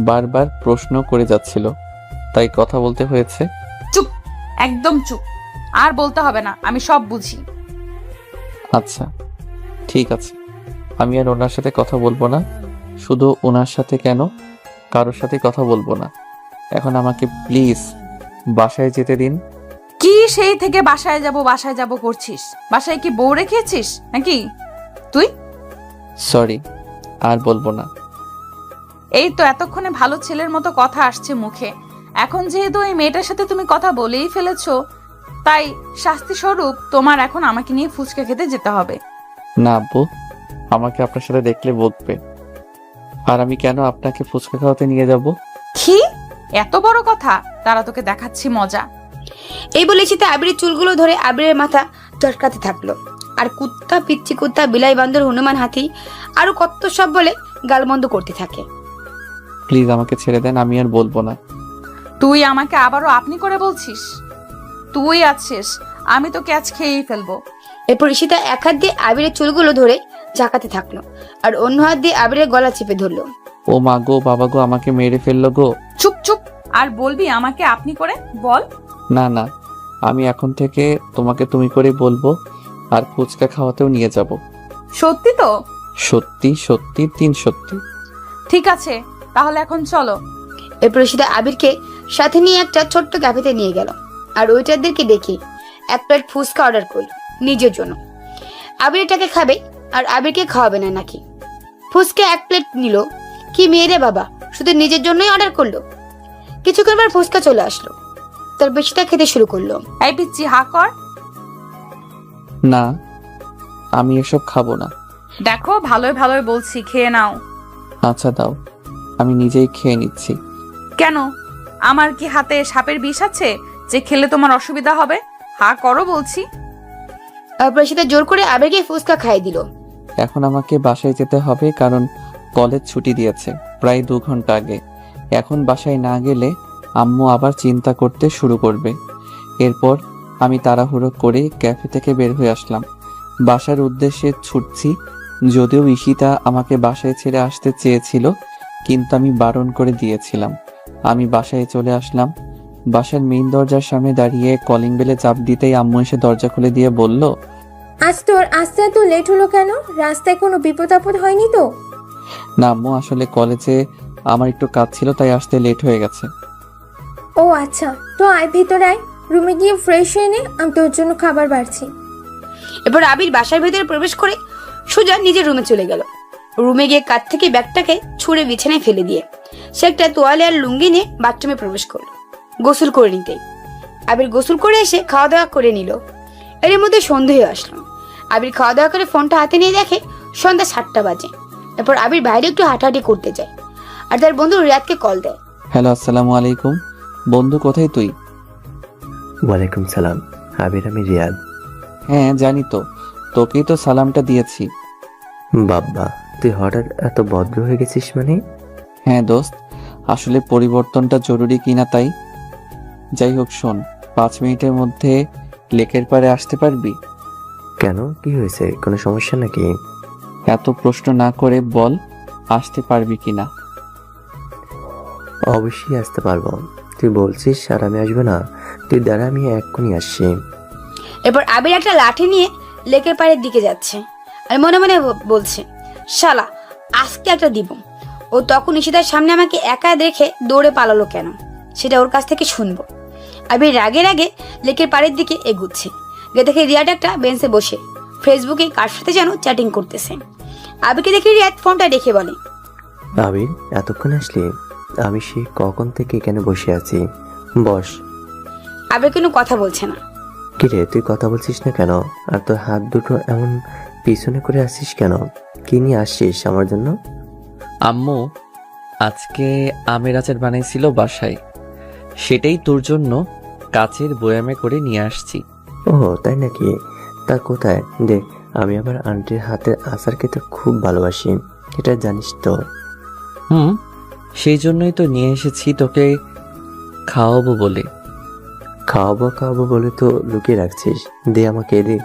বারবার প্রশ্ন করে যাচ্ছিল, তাই কথা বলতে হয়েছে। চুপ, একদম চুপ, আর বলতে হবে না, আমি সব বুঝি। আচ্ছা ঠিক আছে, আমি আর ওনার সাথে কথা বলবো না। শুধু ওনার সাথে কেন, কারোর সাথে কথা বলবো না। এখন আমাকে প্লিজ বাসায় যেতে দিন। কি সেই থেকে বাসায় যাব করছিস? বাসায় কি বউ রেখেছিস নাকি তুই? সরি, আর বলবো না। এই তো এতক্ষণে ভালো ছেলের মতো কথা আসছে মুখে। এখন যেহেতু এই মেয়েটার সাথে তুমি কথা বলেই ফেলেছো, তাই শাস্তি স্বরূপ তোমার এখন আমাকে নিয়ে ফুচকা খেতে যেতে হবে। না আব্বু, আমাকে আপনার সাথে দেখলে বকবে। আর আমি কেন আপনাকে ফুচকা খাওয়াতে নিয়ে যাব? কি এত বড় কথা? তারা তোকে দেখাচ্ছি মজা। এই বলে ঈশিতা আবিরের চুলগুলো ধরে আবিরের মাথা চটকাতে থাকলো। আর কুত্তা, পিচ্ছি কুত্তা, বিলাই বান্দর, হনুমান, হাতি আরো কত সব বলে গালমন্দ করতে থাকে। প্লিজ আমাকে ছেড়ে দেন, আমি আর বলবো না। তুই আমাকে আবারও আপনি করে বলছিস? তুই আছিস, আমি তো ক্যাচ খেয়েই ফেলবো। এরপর ঈশিতা এক হাত দিয়ে আবিরের চুলগুলো ধরে ঝাঁকাতে থাকলো আর অন্য হাত দিয়ে আবিরের গলা চেপে ধরলো। ও মা গো, বাবা গো, আমাকে মেরে ফেললো গো। চুপ চুপ, আর বলবি আমাকে আপনি করে? বল। না না, আমি এখন থেকে তোমাকে তুমি করে বলবো, আর ফুচকা খাওয়াতেও নিয়ে যাব। সত্যি তো? সত্যি সত্যি, 3 সত্যি। ঠিক আছে, তাহলে এখন চলো। এরপর ঈশিতা আবিরকে সাথে নিয়ে একটা ছোট্ট ক্যাফেতে নিয়ে গেল আর ওয়েটারদেরকে ডেকে 1 প্লেট ফুচকা অর্ডার করলো নিজের জন্য। আবির এটাকে খাবে আর আবিরকে খাওয়াবে না নাকি? ফুচকা 1 প্লেট নিল, কি মেয়ে রে বাবা, শুধু নিজের জন্যই অর্ডার করলো। কিছুক্ষণ পর ফুচকা চলে আসলো, তার বেশিটা খেতে শুরু করলো। এই পিচ্ছি, হা কর। না, আমি এসব খাবো না। দেখো ভালোই ভালোই বলছি, খেয়ে নাও। আচ্ছা দাও, আমি নিজেই খেয়ে নিচ্ছি। কেন, আমার কি হাতে সাপের বিষ আছে যে খেলে তোমার অসুবিধা হবে? হা করো বলছি। তারপর সেটা জোর করে আবেগে ফুচকা খাইয়ে দিল। এখন আমাকে বাসায় যেতে হবে, কারণ কলেজ ছুটি দিয়েছে প্রায় 2 ঘন্টা আগে। এখন বাসায় না গেলে আম্মু আবার চিন্তা করতে শুরু করবে। এরপর আমি তাড়াহুড়ো করে ক্যাফে থেকে বের হয়ে আসলাম, বাসার উদ্দেশ্যে ছুটছি। যদিও ঈশিতা আমাকে বাসায় ছেড়ে আসতে চেয়েছিল, কিন্তু আমি বারণ করে দিয়েছিলাম। আমি বাসায় চলে আসলাম। বাসার মেইন দরজার সামনে দাঁড়িয়ে কলিং বেলে চাপ দিতেই আম্মু এসে দরজা খুলে দিয়ে বলল, আজ তোর আসতে এত লেট হলো কেন? রাস্তায় কোনো বিপদ আপদ হয়নি তো? না আম্মু, আসলে কলেজে আমার একটু কাজ ছিল, তাই আসতে লেট হয়ে গেছে। ও আচ্ছা, তো আয় ভিতরে আয়, রুমে গিয়ে ফ্রেশ হয়ে নে, আমি তোর জন্য খাবার বাড়ছি। এরপর আবির বাসার ভেতরে প্রবেশ করে সোজা নিজের রুমে চলে গেল। রুমে গিয়ে কাঁধ থেকে ব্যাগটাকে ছুঁড়ে বিছানায় ফেলে দিয়ে সে একটা তোয়ালে আর লুঙ্গি নিয়ে বাথরুমে প্রবেশ করলো গোসল করে নিতেই। আবির গোসল করে এসে খাওয়া দাওয়া করে নিল। এর মধ্যে সন্ধে হয়ে আসলো। আবির খাওয়া দাওয়া করে ফোনটা হাতে নিয়ে দেখে সন্ধ্যা 7টা বাজে। এরপর আবির বাইরে একটু হাঁটাহাঁটি করতে যায় আর তার বন্ধু রিয়াদকে কল দেয়। হ্যালো, আসসালামু আলাইকুম। বন্ধু, কোথায় তুই? ওয়ালাইকুম সালাম আবির, আমি রিয়াদ। হ্যাঁ জানি তো, তোকেই তো সালামটা দিয়েছি। বাব্বা, তুই হঠাৎ এত ভদ্র হয়ে গেছিস মানে? হ্যাঁ দোস্ত, আসলে পরিবর্তনটা জরুরি কিনা তাই। যাই হোক শোন, 5 মিনিটের মধ্যে লেকের পাড়ে আসতে পারবি? কেন, কি হয়েছে, কোনো সমস্যা নাকি? এত প্রশ্ন না করে বল, আসতে পারবি কিনা? অবশ্যই আসতে পারবো। তুই বলছিস আর আমি আসবো না? তুই দাঁড়া, আমি এক্ষুনি আসছি। এরপর আবির একটা লাঠি নিয়ে লেকের পাড়ের দিকে যাচ্ছে আর মনে মনে বলছে, শালা আজকে একটা দিব। ও তখন ঈশিতার সামনে আমাকে একা রেখে দৌড়ে পালালো কেন, সেটা ওর কাছ থেকে শুনবো। আবির রাগে রাগে লেকের পাড়ের দিকে এগুচ্ছে। গিয়ে দেখে রিয়াদ একটা বেঞ্চে বসে ফেসবুকে কার সাথে যেন চ্যাটিং করতেছে। আবিরকে দেখে রিয়াদ ফোনটা রেখে বলে, আবির এতক্ষণ আসলি? আমি সে কখন থেকে এখানে বসে আছি, বস। আবির কোনো কথা বলছে না। কিরে, তুই কথা বলছিস না কেন? আর তোর হাত দুটো এমন পিছনে করে আসিস কেন? কি নিয়ে আসছিস আমার জন্য? আম্মু আজকে আমের আচার বানাইছিল বাসায়, সেটাই তোর জন্য কাচের বয়ামে করে নিয়ে আসছি। ও তাই নাকি? তা কোথায় দেখ, আমি আবার আন্টির হাতের আচার খেতে খুব ভালোবাসি, এটা জানিস তো। সেই জন্যই তো নিয়ে এসেছি তোকে খাওয়াবো বলে। খাওয়াবো খাওয়াবো বলে তো লুকিয়ে রাখছিস, দে আমাকে দে।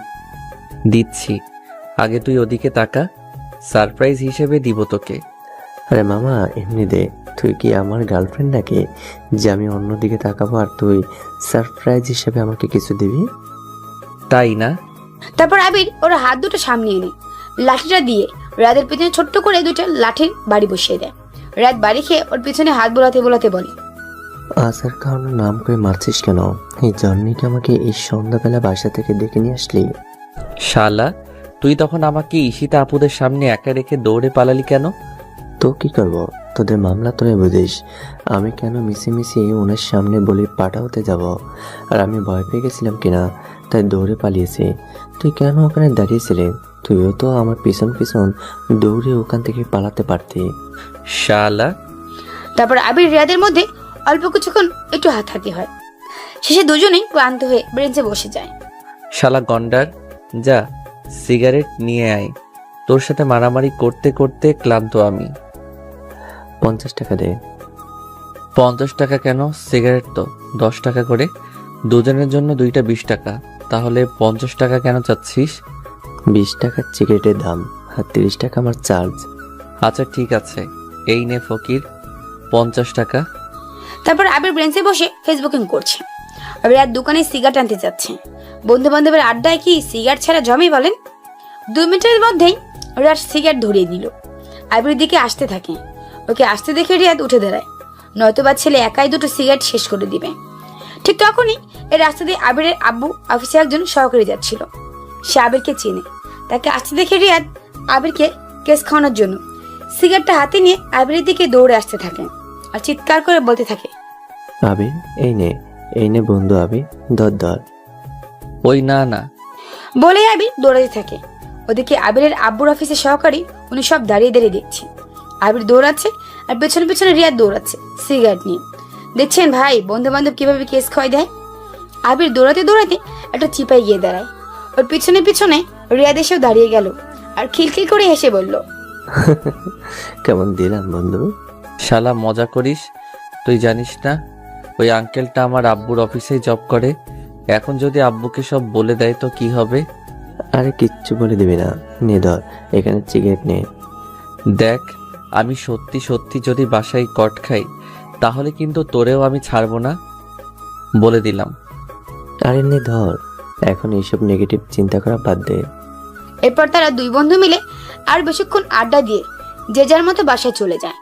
দিচ্ছি, আগে তুই ওদিকে তাকা, সারপ্রাইজ হিসেবে দিব তোকে। আরে মামা, এমনি দে। তুই কি আমার গার্লফ্রেন্ড নাকি যে আমি অন্যদিকে তাকাবো আর তুই সারপ্রাইজ হিসেবে আমাকে কিছু দিবি? তাই না, তারপর আবির ওর হাত দুটো সামনে এনে লাঠিটা দিয়ে রাদের পেছনে ছোট্ট করে দুটো লাঠির বাড়ি বসিয়ে দেয়। রাত বাড়ি খেয়ে ওর পিছনে হাত বোলাতে বোলাতে বলে, আসার কারণে নাম করে মারছিস কেন? এই জন্যই কি আমাকে এই সন্ধ্যাবেলা বাসা থেকে ডেকে নিয়ে আসলি? শালা, তুই তখন আমাকে ঈশিতা আপুদের সামনে একা রেখে দৌড়ে পালালি কেন? তো কি করবো, তোদের মামলা তোরা বুঝিস। আমি কেন মিশে ওনার সামনে বলে পাঠাতে যাব? আর আমি ভয় পেয়ে গেছিলাম কিনা তাই দৌড়ে পালিয়েছি। তুই কেন ওখানে দাঁড়িয়েছিলি? তুইও তো আমার পিছন পিছন দৌড়ে ওখান থেকে পালাতে পারতি। শালা। তারপর আবির রিয়াদের মধ্যে অল্প কিছুক্ষণ একটু হাতাহাতি হয়। শেষে দুজনেই ক্লান্ত হয়ে বেঞ্চে বসে যায়। শালা গন্ডার, যা সিগারেট নিয়ে আয়। তোর সাথে মারামারি করতে করতে ক্লান্ত আমি। 50 টাকা দে। 50 টাকা কেন? সিগারেট তো 10 টাকা করে, দুজনের জন্য 2টা 20 টাকা। তাহলে 50 টাকা কেন চাচ্ছিস? 20 টাকার সিগারেটের দাম আর 30 টাকা আমার চার্জ। আচ্ছা ঠিক আছে, এই নে ফকির 50 টাকা। তারপর আবির বেঞ্চে বসে ফেসবুকিং করছে। রিয়াদ দোকানে সিগারেট আনতে যাচ্ছে। বন্ধু বান্ধবের আড্ডায় কি সিগারেট ছাড়া জমে বলেন? 2 মিনিটের মধ্যেই রিয়াদ সিগারেট ধরিয়ে দিল। আবির দিকে আসতে থাকে। ওকে আসতে দেখে রিয়াদ উঠে দাঁড়ায়, নয়তোবা ছেলে একাই দুটো সিগারেট শেষ করে দিবে। ঠিক তখনই এই রাস্তা দিয়ে আবিরের আব্বু অফিসে একজন সহকারী যাচ্ছিল। সে আবিরকে চেনে। তাকে আসতে দেখে রিয়াদ আবিরকে কেস খাওয়ানোর জন্য সিগারেটটা হাতে নিয়ে আবিরের দিকে দৌড়ে আসতে থাকে আর চিৎকার করে বলতে থাকে, আবির এই নে বন্ধু আবির, ধর। ওই না না বলে আবির দৌড়াতে থাকে। ওদিকে আবিরের আব্বুর অফিসে সহকারী উনি সব দাঁড়িয়ে দাঁড়িয়ে দেখছে। আবির দৌড়াচ্ছে আর পেছনে পেছনে রিয়াদ দৌড়াচ্ছে সিগারেট নিয়ে। দেখছেন ভাই, বন্ধু বান্ধব কিভাবে কেস খাওয়াই দেয়। আবির দৌড়াতে দৌড়াতে একটা চিপায় গিয়ে দাঁড়ায়। ওর পিছনে পিছনে রিয়াদ এসেও দাঁড়িয়ে গেল আর খিলখিল করে হেসে বলল, কেমন দিলাম বন্ধু? শালা মজা করিস? তুই জানিস না ওই আঙ্কেলটা আমার আব্বুর অফিসেই জব করে? এখন যদি আব্বুকে সব বলে দেয় তো কি হবে? আরে কিচ্ছু বলে দিবি না, নে ধর এখানে সিগারেট নে। দেখ, আমি সত্যি সত্যি যদি বাসায় কট খাই তাহলে কিন্তু তোরেও আমি ছাড়বো না, বলে দিলাম। আরে নে ধর, এখন এইসব নেগেটিভ চিন্তা করা বাদ দে। এরপর তারা দুই বন্ধু মিলে আর বেশিক্ষণ আড্ডা দিয়ে যে যার মতো বাসায় চলে যায়।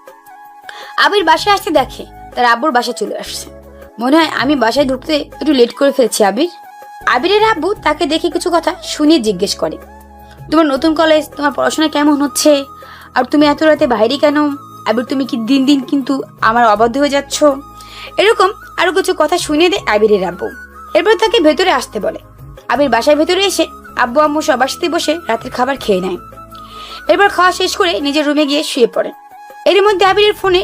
আবির বাসায় আসতে দেখে তার আব্বুর বাসায় চলে আসছে। মনে হয় আমি বাসায় ঢুকতে একটু লেট করে ফেলছি আবিরের আব্বু তাকে দেখে কিছু কথা শুনিয়ে জিজ্ঞেস করে, তোমার নতুন কলেজ, তোমার পড়াশোনা কেমন হচ্ছে, আর তুমি এত রাতে বাইরে কেন? আবির তুমি কি দিন দিন কিন্তু আমার অবাধ্য হয়ে যাচ্ছ? এরকম আরো কিছু কথা শুনিয়ে দেয় আবিরের আব্বু। এরপর তাকে ভেতরে আসতে বলে। আবির বাসায় ভেতরে এসে আব্বু আম্মু সবার সাথে বসে রাতের খাবার খেয়ে নেয়। এরপর খাওয়া শেষ করে নিজের রুমে গিয়ে শুয়ে পড়ে। এর মধ্যে আবিরের ফোনে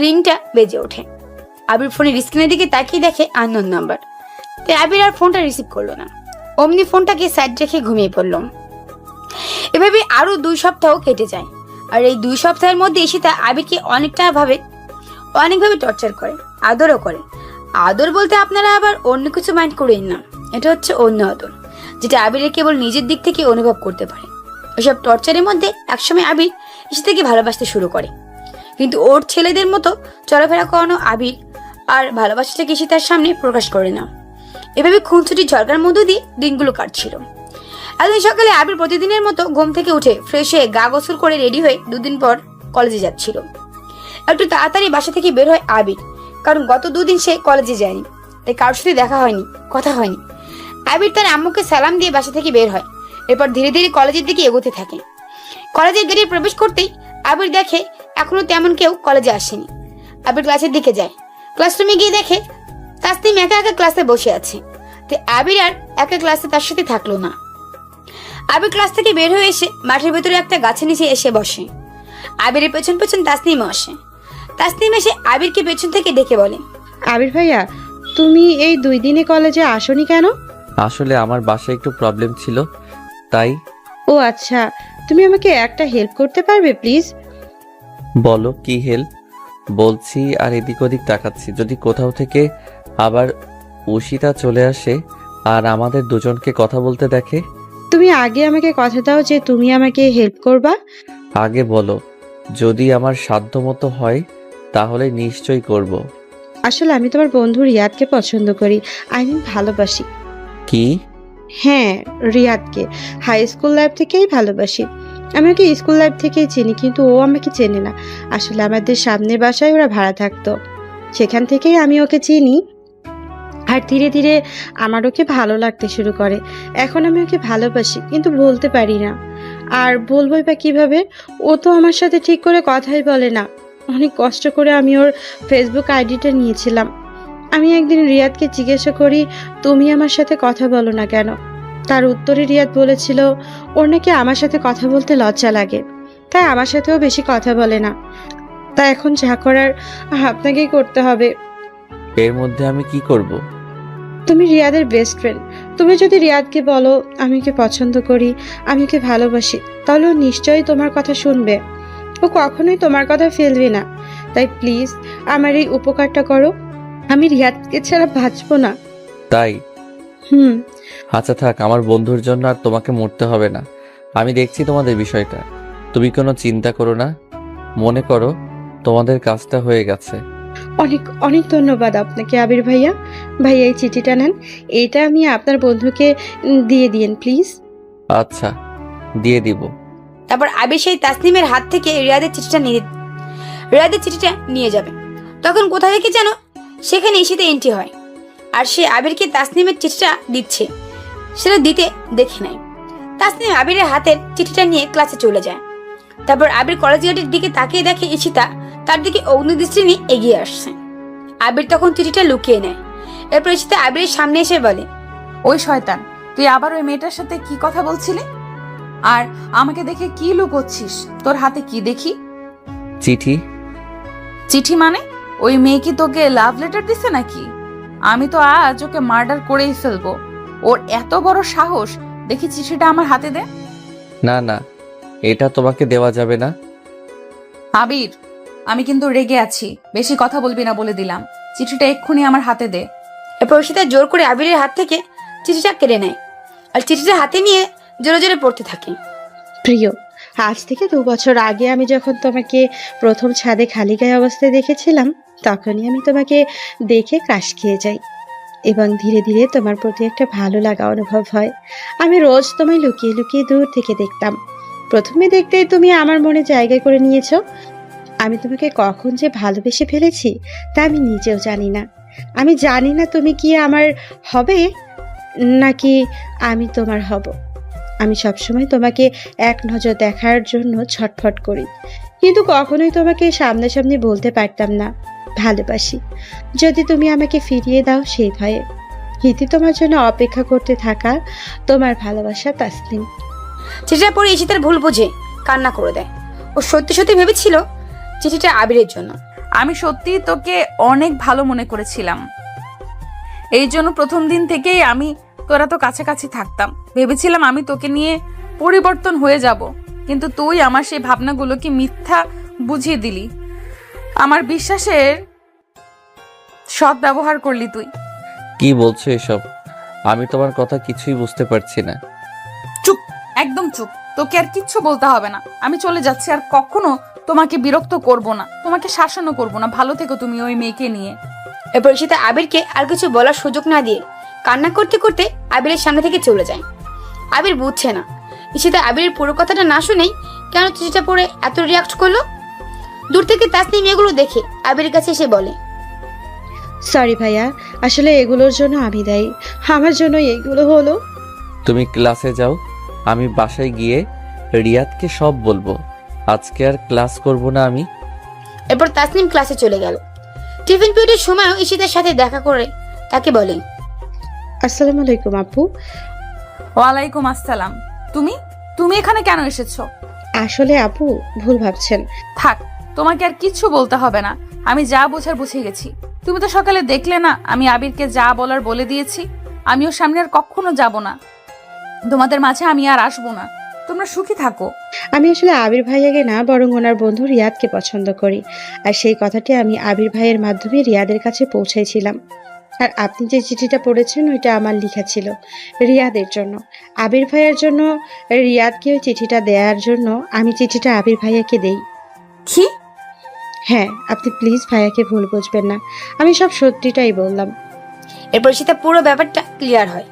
রিংটা বেজে ওঠে। আবির ফোনের স্ক্রিনের দিকে তাকিয়ে দেখে আননোন নাম্বার। তাই আবির আর ফোনটা রিসিভ করলো না, অমনি ফোনটাকে সাইড রেখে ঘুমিয়ে পড়ল। এভাবে আরো 2 সপ্তাহ কেটে যায়। আর এই 2 সপ্তাহের মধ্যে ঈশিতা আবিরকে অনেকভাবে টর্চার করে, আদরও করে। আদর বলতে আপনারা আবার অন্য কিছু মাইন্ড করেন না, এটা হচ্ছে অন্য আদর, যেটা আবিরের কেবল নিজের দিক থেকে অনুভব করতে পারে। ওইসব টর্চারের মধ্যে একসময় আবির ঈশিতাকে ভালোবাসতে শুরু করে, কিন্তু ওর ছেলেদের মতো চলাফেরা করানো আবির আর ভালোবাসাটাকে ঈশিতার সামনে প্রকাশ করে না। এভাবে খুনছুটি ঝগড়ার মধ্য দিয়ে দিনগুলো কাটছিল। একদিন সকালে আবির প্রতিদিনের মতো ঘুম থেকে উঠে ফ্রেশ হয়ে গা গোসল করে রেডি হয়ে 2 দিন পর কলেজে যাচ্ছিল। একটু তাড়াতাড়ি বাসা থেকে বের হয় আবির, কারণ গত 2 দিন সে কলেজে যায়নি, তাই কারোর সাথে দেখা হয়নি, কথা হয়নি। আবির তার আম্মুকে সালাম দিয়ে বাসা থেকে বের হয়। এরপর ধীরে ধীরে কলেজের দিকে এগোতে থাকে। কলেজের গেটে প্রবেশ করতেই আবির দেখে এখনো তেমন কেউ কলেজে আসেনি। আবির ক্লাসের দিকে যায়। ক্লাসরুমে গিয়ে দেখে তাসনিম একা একা ক্লাসে বসে আছে। তাই আবির আর একা ক্লাসে তার সাথে থাকলো না। আবির ক্লাস থেকে বের হয়ে এসে মাঠের ভেতরে একটা গাছের নিচে এসে বসে। আবিরের পেছন পেছন তাসনিমও আসে। তাসনিম এসে আবিরকে পেছন থেকে ডেকে বলে, আবির ভাইয়া, তুমি এই 2 দিনে কলেজে আসোনি কেন? আসলে আমার বাসায় একটু প্রবলেম ছিল তাই। ও আচ্ছা, তুমি আমাকে একটা হেল্প করতে পারবে প্লিজ? বলো কি হেল্প? বলছি আর এদিক ওদিক তাকাচ্ছি, যদি কোথাও থেকে আবার উশিতা চলে আসে আর আমাদের দুজনকে কথা বলতে দেখে। তুমি আগে আমাকে কথা দাও যে তুমি আমাকে হেল্প করবা। আগে বলো, যদি আমার সাধ্যমতো হয় তাহলে নিশ্চয়ই করব। আসলে আমি তোমার বন্ধু রিয়াদকে পছন্দ করি, ভালোবাসি। কি? হ্যাঁ, রিয়াদকে হাই স্কুল লাইফ থেকেই ভালোবাসি। আমি ওকে স্কুল লাইফ থেকেই চিনি, কিন্তু ও আমাকে চেনে না। আসলে আমাদের সামনের বাসায় ওরা ভাড়া থাকতো, সেখান থেকেই আমি ওকে চিনি। আর ধীরে ধীরে আমার ওকে ভালো লাগতে শুরু করে। এখন আমি ওকে ভালোবাসি, কিন্তু বলতে পারি না। আর বলবোই বা কিভাবে? ও তো আমার সাথে ঠিক করে কথাই বলে না। অনেক কষ্ট করে আমি ওর ফেসবুক আইডিটা নিয়েছিলাম। আমি একদিন রিয়াদকে জিজ্ঞাসা করি, তুমি আমার সাথে কথা বলো না কেন? তার উত্তরে রিয়াদ বলেছিল ওর নাকি আমার সাথে কথা বলতে লজ্জা লাগে, তাই আমার সাথেও বেশি কথা বলে না। তাই এখন যা করার আপনাকেই করতে হবে। এর মধ্যে আমি কি করব? তুমি রিয়াদের বেস্ট ফ্রেন্ড। তুমি যদি রিয়াদকে বলো আমি ওকে পছন্দ করি, আমি ওকে ভালোবাসি, তাহলে ও নিশ্চয়ই তোমার কথা শুনবে। ও কখনোই তোমার কথা ফেলবে না। তাই প্লিজ আমার এই উপকারটা করো। আমি রিয়াদকে ছাড়া বাঁচবো না। তাই? হুম। আচ্ছা থাক, আমার বন্ধুর জন্য আর তোমাকে মরতে হবে না। আমি দেখছি তোমাদের বিষয়টা। তুমি কোনো চিন্তা করো না। মনে করো তোমাদের কাজটা হয়ে গেছে। অনেক অনেক ধন্যবাদ আপনাকে আবির ভাইয়া। ভাইয়া এই চিঠিটা নেন, এটা আমি আপনার বন্ধুকে দিয়ে দিন প্লিজ। আচ্ছা, দিয়ে দিব। তারপর আবির সেই তাসনিমের হাত থেকে রিয়াদের চিঠিটা নিয়ে যাবে। তখন কোথা থেকে যেন সেখানে ঈশিতা এন্ট্রি হয়, আর সে আবিরকে তাসনিমের চিঠিটা দিচ্ছে। সেটা দিতে দেখে নেয়। তাসনিম আবিরের হাতের চিঠিটা নিয়ে ক্লাসে চলে যায়। তারপর আবির কলেজ গেটের দিকে তাকিয়ে দেখে ঈশিতা তার দিকে অগ্নিদৃষ্টি নিয়ে এগিয়ে আসছে। আবির তখন চিঠিটা লুকিয়ে নেয়। এরপর ঈশিতা আবিরের সামনে এসে বলে, ওই শয়তান, তুই আবার ওই মেয়েটার সাথে কি কথা বলছিলি? আর আমাকে দেখে কি লুকোচ্ছিস? তোর হাতে কি দেখি? চিঠি। চিঠি মানে? ওই মেয়ে কি তোকে লাভ লেটার দিছে নাকি? আমি তো আজ ওকে মার্ডার করেই ফেলবো। ওর এত বড় সাহস! দেখি চিঠিটা আমার হাতে দে। না না, এটা তোমাকে দেওয়া যাবে না। আবির, আমি কিন্তু রেগে আছি। বেশি কথা বলবি না বলে দিলাম। চিঠিটা এক্ষুনি আমার হাতে দে। এরপর ঈশিতা জোর করে আবিরের হাত থেকে চিঠিটা কেড়ে নেয় আর চিঠিটা হাতে নিয়ে জোরে জোরে পড়তে থাকে। প্রিয়, আজ থেকে 2 বছর আগে আমি যখন তোমাকে প্রথম ছাদে খালি গায়ে অবস্থায় দেখেছিলাম, তখনই আমি তোমাকে দেখে ক্রাশ খেয়ে যাই এবং ধীরে ধীরে তোমার প্রতি একটা ভালো লাগা অনুভব হয়। আমি রোজ তোমায় লুকিয়ে লুকিয়ে দূর থেকে দেখতাম। প্রথমে দেখতেই তুমি আমার মনে জায়গা করে নিয়েছো। আমি তোমাকে কখন যে ভালোবেসে ফেলেছি তা আমি নিজেও জানি না। আমি জানি না তুমি কি আমার হবে নাকি আমি তোমার হব। আমি সবসময় তোমাকে এক নজর দেখার জন্য ছটফট করি, কিন্তু কখনোই তোমাকে সামনাসামনি বলতে পারতাম না ভালোবাসি। যদি তুমি আমাকে ফিরিয়ে দাও সেই ভয়ে। হিতি তোমার জন্য অপেক্ষা করতে থাকা তোমার ভালোবাসা তাসনিম। চিঠিটা পড়ে ঈশিতার ভুল বুঝে কান্না করে দেয়। ও সত্যি সত্যি ভেবেছিল চিঠিটা আবিরের জন্য। আমি সত্যি তোকে অনেক ভালো মনে করেছিলাম। এই জন্য প্রথম দিন থেকেই আমি তোরা তো কাছাকাছি থাকতাম। ভেবেছিলাম আমি তোকে নিয়ে পরিবর্তন হয়ে যাব, কিন্তু তুই আমার সেই ভাবনাগুলোকে মিথ্যা বুঝিয়ে দিলি। আমার বিশ্বাসের সৎ ব্যবহার করলি তুই। কি বলছো এসব? আমি তোমার কথা কিছুই বুঝতে পারছি না। চুপ, একদম চুপ। তোকে আর কিচ্ছু বলতে হবে না। আমি চলে যাচ্ছি, আর কখনো তোমাকে বিরক্ত করব না, তোমাকে শাসনও করব না। ভালো থেকো তুমি ওই মেয়েকে নিয়ে। এরপর ঈশিতা আবিরকে আর কিছু বলার সুযোগ না দিয়ে কান্না করতে করতে আবিরের সামনে থেকে চলে যায়। আবির বুঝছে না ঈশিতা আবিরের পুরো কথাটা না শুনেই কেন চিঠিটা পড়ে এত রিয়াক্ট করলো। দূর থেকে তাসনিম এগুলো দেখে আবিরের কাছে এসে বলে, সরি ভাইয়া, আসলে এগুলোর জন্য আমি দায়ী। আমার জন্য এগুলো হলো। তুমি ক্লাসে যাও, আমি বাসায় গিয়ে রিয়াদকে সব বলবো। আজকে আর ক্লাস করব না আমি। এরপর তাসনিম ক্লাসে চলে গেল। টিফিন পিরিয়ডের সময়ও ঈশিতার সাথে দেখা করে তাকে বলে, আসসালামু আলাইকুম আপু। ওয়ালাইকুম আসসালাম। তুমি তুমি এখানে কেন এসেছো? আসলে আপু ভুল ভাবছেন। থাক, তোমাকে আর কিচ্ছু বলতে হবে না। আমি যা বোঝার বুঝে গেছি। তুমি তো সকালে দেখলে না, আমি আবিরকে যা বলার বলে দিয়েছি। আমিও সামনে আর কখনো যাব না। তোমাদের মাঝে আমি আর আসবো না। তোমরা সুখী থাকো। আমি আসলে আবির ভাইয়াকে না, বরং ওনার বন্ধু রিয়াদকে পছন্দ করি। আর সেই কথাটি আমি আবির ভাইয়ের মাধ্যমে রিয়াদের কাছে পৌঁছেছিলাম। আর আপনি যে চিঠিটা পড়েছেন ওইটা আমার লেখা ছিল রিয়াদের জন্য। আবির ভাইয়ার জন্য রিয়াদকে ওই চিঠিটা দেওয়ার জন্য আমি চিঠিটা আবির ভাইয়াকে দেই। কি? হ্যাঁ, আপনি প্লিজ ভাইয়াকে ভুল বুঝবেন না, আমি সব সত্যিটাই বললাম। এরপর ঈশিতা পুরো ব্যাপারটা ক্লিয়ার হয়।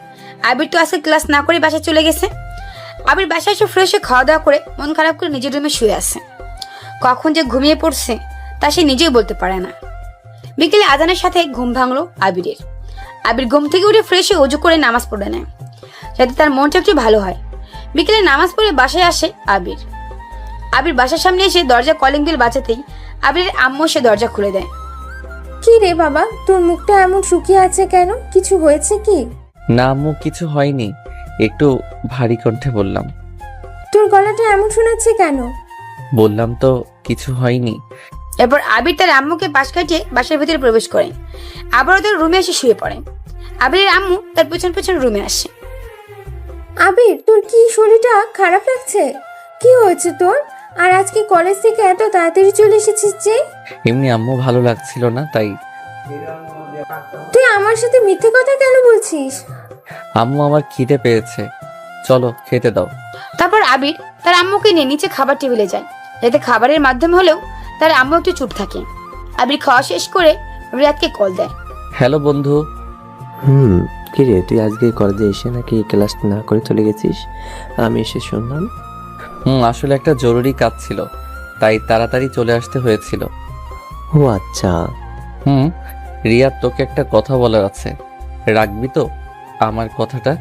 আবির তো আজকে ক্লাস না করে বাসায় চলে গেছে। আবির বাসায় এসে ফ্রেশ হয়ে খাওয়া দাওয়া করে মন খারাপ করে নিজের রুমে শুয়ে আছে। কখন যে ঘুমিয়ে পড়ছে তা সে নিজেই বলতে পারে না। বিকেলে আজানের সাথে ঘুম ভাঙলো আবিরের। আবির ঘুম থেকে উঠে ফ্রেশ হয়ে অজু করে নামাজ পড়ে নেয়, যাতে তার মনটা একটু ভালো হয়। বিকেলে নামাজ পড়ে বাসায় আসে আবির। আবির বাসার সামনে এসে দরজা কলিং বেল বাজাতেই আবিরের আম্মু সে দরজা খুলে দেয়। কি রে বাবা, তোর মুখটা এমন শুকিয়ে আছে কেন? কিছু হয়েছে কি? না আম্মু, কিছু হয়নি, একটু ভারী কণ্ঠে বললাম। তোর গলাটা এমন শোনাচ্ছে কেন? বললাম তো কিছু হয়নি। এরপর আবির তার আম্মুকে পাশ কাটিয়ে বাসার ভিতরে প্রবেশ করে, আবারও তার রুমে এসে শুয়ে পড়ে। আবিরের আম্মু তার পেছন পেছন রুমে আসে। আবির, তোর কি শরীরটা খারাপ লাগছে? কি হয়েছে তোর? আর আজকে কলেজ থেকে এত তাড়াতাড়ি চলে এসেছিস যে? এমনি আম্মু ভালো লাগছিল না তাই। তুই আমার সাথে মিথ্যে কথা কেন বলছিস? আম্মু আমার খিদে পেয়েছে, চলো খেতে দাও। তারপর আবির তার আম্মুকে নিয়ে নিচে খাবার টেবিলে যায়, যাতে খাবারের মাধ্যমে হলেও তার আম্মু একটু চুপ থাকে। আবির খাওয়া শেষ করে রিয়াদকে কল দেয়। হ্যালো বন্ধু। কি রে, তুই আজকে কলেজে এসে নাকি ক্লাস না করে চলে গেছিস? আমি এসে শুনলাম। আসলে একটা জরুরি কাজ ছিল, তাই তাড়াতাড়ি চলে আসতে হয়েছিল। ও আচ্ছা। রিয়াদ, তোকে একটা কথা বলার আছে, রাখবি তো আমার কথাটা?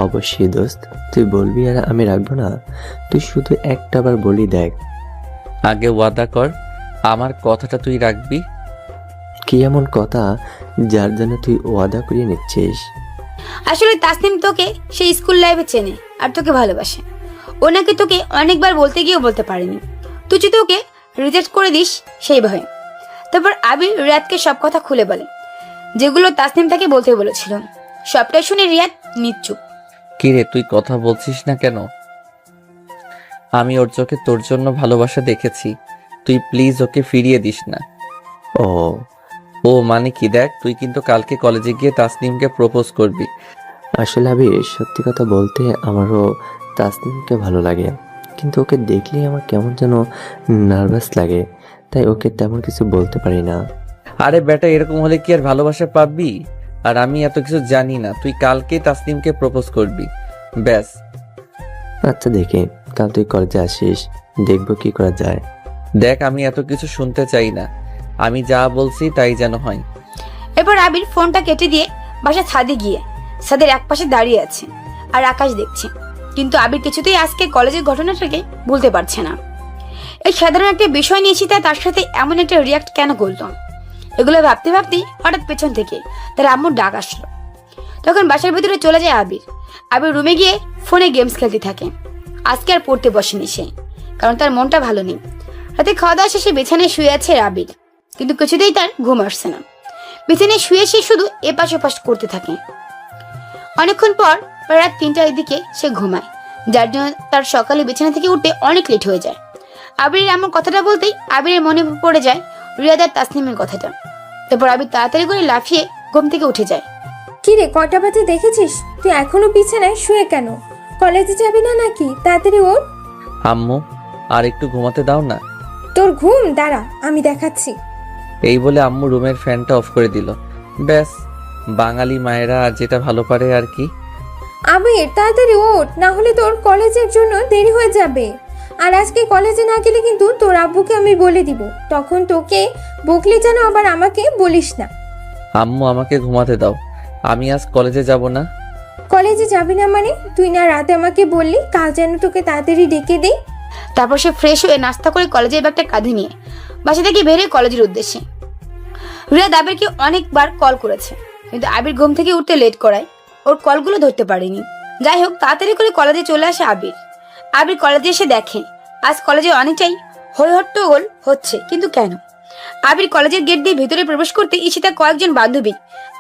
অবশ্যই দোস্ত, তুই বলবি আর আমি রাখবো না? তুই শুধু একটাবার বলি দেখ। আগে ওয়াদা কর আমার কথাটা তুই রাখবি। কি এমন কথা যার জন্য তুই ওয়াদা করিয়ে নিচ্ছিস? আসলে তাসনিম তোকে সেই স্কুল লাইফে চেনে আর তোকে ভালোবাসে। ও নাকি তোকে অনেকবার বলতে গিয়েও বলতে পারেনি, তুই যদি ওকে রিজেক্ট করে দিস সেই ভয়ে। তারপর আবির রিয়াদকে সব কথা খুলে বলে, যেগুলো তাসনিম তাকে বলতে বলেছিল। সবটাই শুনে রিয়াদ নিশ্চুপ। কিরে, তুই কথা বলছিস না কেন? আমি ওর চোখে তোর জন্য ভালোবাসা দেখেছি, তুই প্লিজ ওকে ফিরিয়ে দিস না। ও মানে কি, দেখ তুই কিন্তু কালকে কলেজে গিয়ে তাসনিমকে প্রপোজ করবি। আসলে আবির, সত্যি কথা বলতে আমারও তাসনিমকে ভালো লাগে, কিন্তু ওকে দেখলেই আমার কেমন যেন নার্ভাস লাগে, তাই ওকে তেমন কিছু বলতে পারি না। আরে বেটা, এরকম হলে কি আর ভালোবাসা পাবি? আর আমি এত কিছু জানি না, তুই কালকে তাসনিমকে প্রপোজ করবি, ব্যাস। আচ্ছা দেখি, কাল তুই কলেজে আসিস, দেখবো কি করা যায়। দেখ, আমি এত কিছু শুনতে চাই না, আমি যা বলছি তাই যেন হয়। এরপর আবির ফোনটা কেটে দিয়ে বাসা ছাদে গিয়ে ছাদের এক পাশে দাঁড়িয়ে আছে আর আকাশ দেখছে। কিন্তু আবির কিছুতেই আজকে কলেজের ঘটনাটাকে ভুলতে পারছে না। এই সাধারণ একটা বিষয় নিয়ে সীতা তার সাথে এমন একটা রিয়াক্ট কেন করলো, এগুলো ভাবতে ভাবতেই হঠাৎ পেছন থেকে তার আম্মুর ডাক আসলো। তখন বাসার ভিতরে চলে যায় আবির। আবির রুমে গিয়ে ফোনে গেমস খেলতে থাকে। আজকে আর পড়তে বসেনি সে, কারণ তার মনটা ভালো নেই। রাতে খাওয়া দাওয়া শেষে বিছানায় শুয়ে আছে আবির, কিন্তু কিছুতেই তার ঘুম আসছে না। বিছানায় শুয়ে সে শুধু এপাশ ওপাশ করতে থাকে। অনেকক্ষণ পর রাত 3টার দিকে সে ঘুমায়, যার জন্য তার সকালে বিছানা থেকে উঠতে অনেক লেট হয়ে যায়। আবিরের এমন কথাটা বলতেই আবিরের মনে পড়ে যায় রিয়াদ আর তাসনিমের কথাটা। তারপর আবির তাড়াতাড়ি করে লাফিয়ে ঘুম থেকে উঠে যায়। কি রে, কটা বাজে দেখেছিস? তুই এখনো বিছানায় শুয়ে কেন? কলেজে যাবি না নাকি? তাড়াতাড়ি ওঠ। আম্মু, আর একটু ঘুমাতে দাও না। তোর ঘুম, দাঁড়া আমি দেখাচ্ছি। এই বলে আম্মু রুমের ফ্যানটা অফ করে দিল। ব্যাস, বাঙালি মায়েরা আর যেটা ভালো পারে আর কি। আবির তাড়াতাড়ি ওঠ, না হলে তোর কলেজের জন্য দেরি হয়ে যাবে। আর আজকে কলেজে না গেলে কিন্তু তোর আব্বুকে আমি বলে দিব, তখন তোকে বকলে যেন আবার আমাকে বলিস না। আম্মু, আমাকে ঘুমাতে দাও, আমি আজ কলেজে যাব না। কলেজে যাবি না মানে? তুই না রাতে আমাকে বললি কাল যেন তোকে তাড়াতাড়ি ডেকে দেই। তারপর সে ফ্রেশ হয়ে নাস্তা করে কলেজের ব্যাগটা কাঁধে নিয়ে বাসা থেকে বেরিয়ে কলেজের উদ্দেশ্যে। রিয়াদ আবিরকে অনেকবার কল করেছে, কিন্তু আবির ঘুম থেকে উঠতে লেট করায় ওর কলগুলো ধরতে পারেনি। যাই হোক, তাড়াতাড়ি করে কলেজে চলে আসে আবির। আবির কলেজে এসে দেখে আজ কলেজে অনেকটাই হইহট্টগোল হচ্ছে, কিন্তু কেন? আবির কলেজের গেট দিয়ে ভেতরে প্রবেশ করতে ঈশিতা কয়েকজন বান্ধবী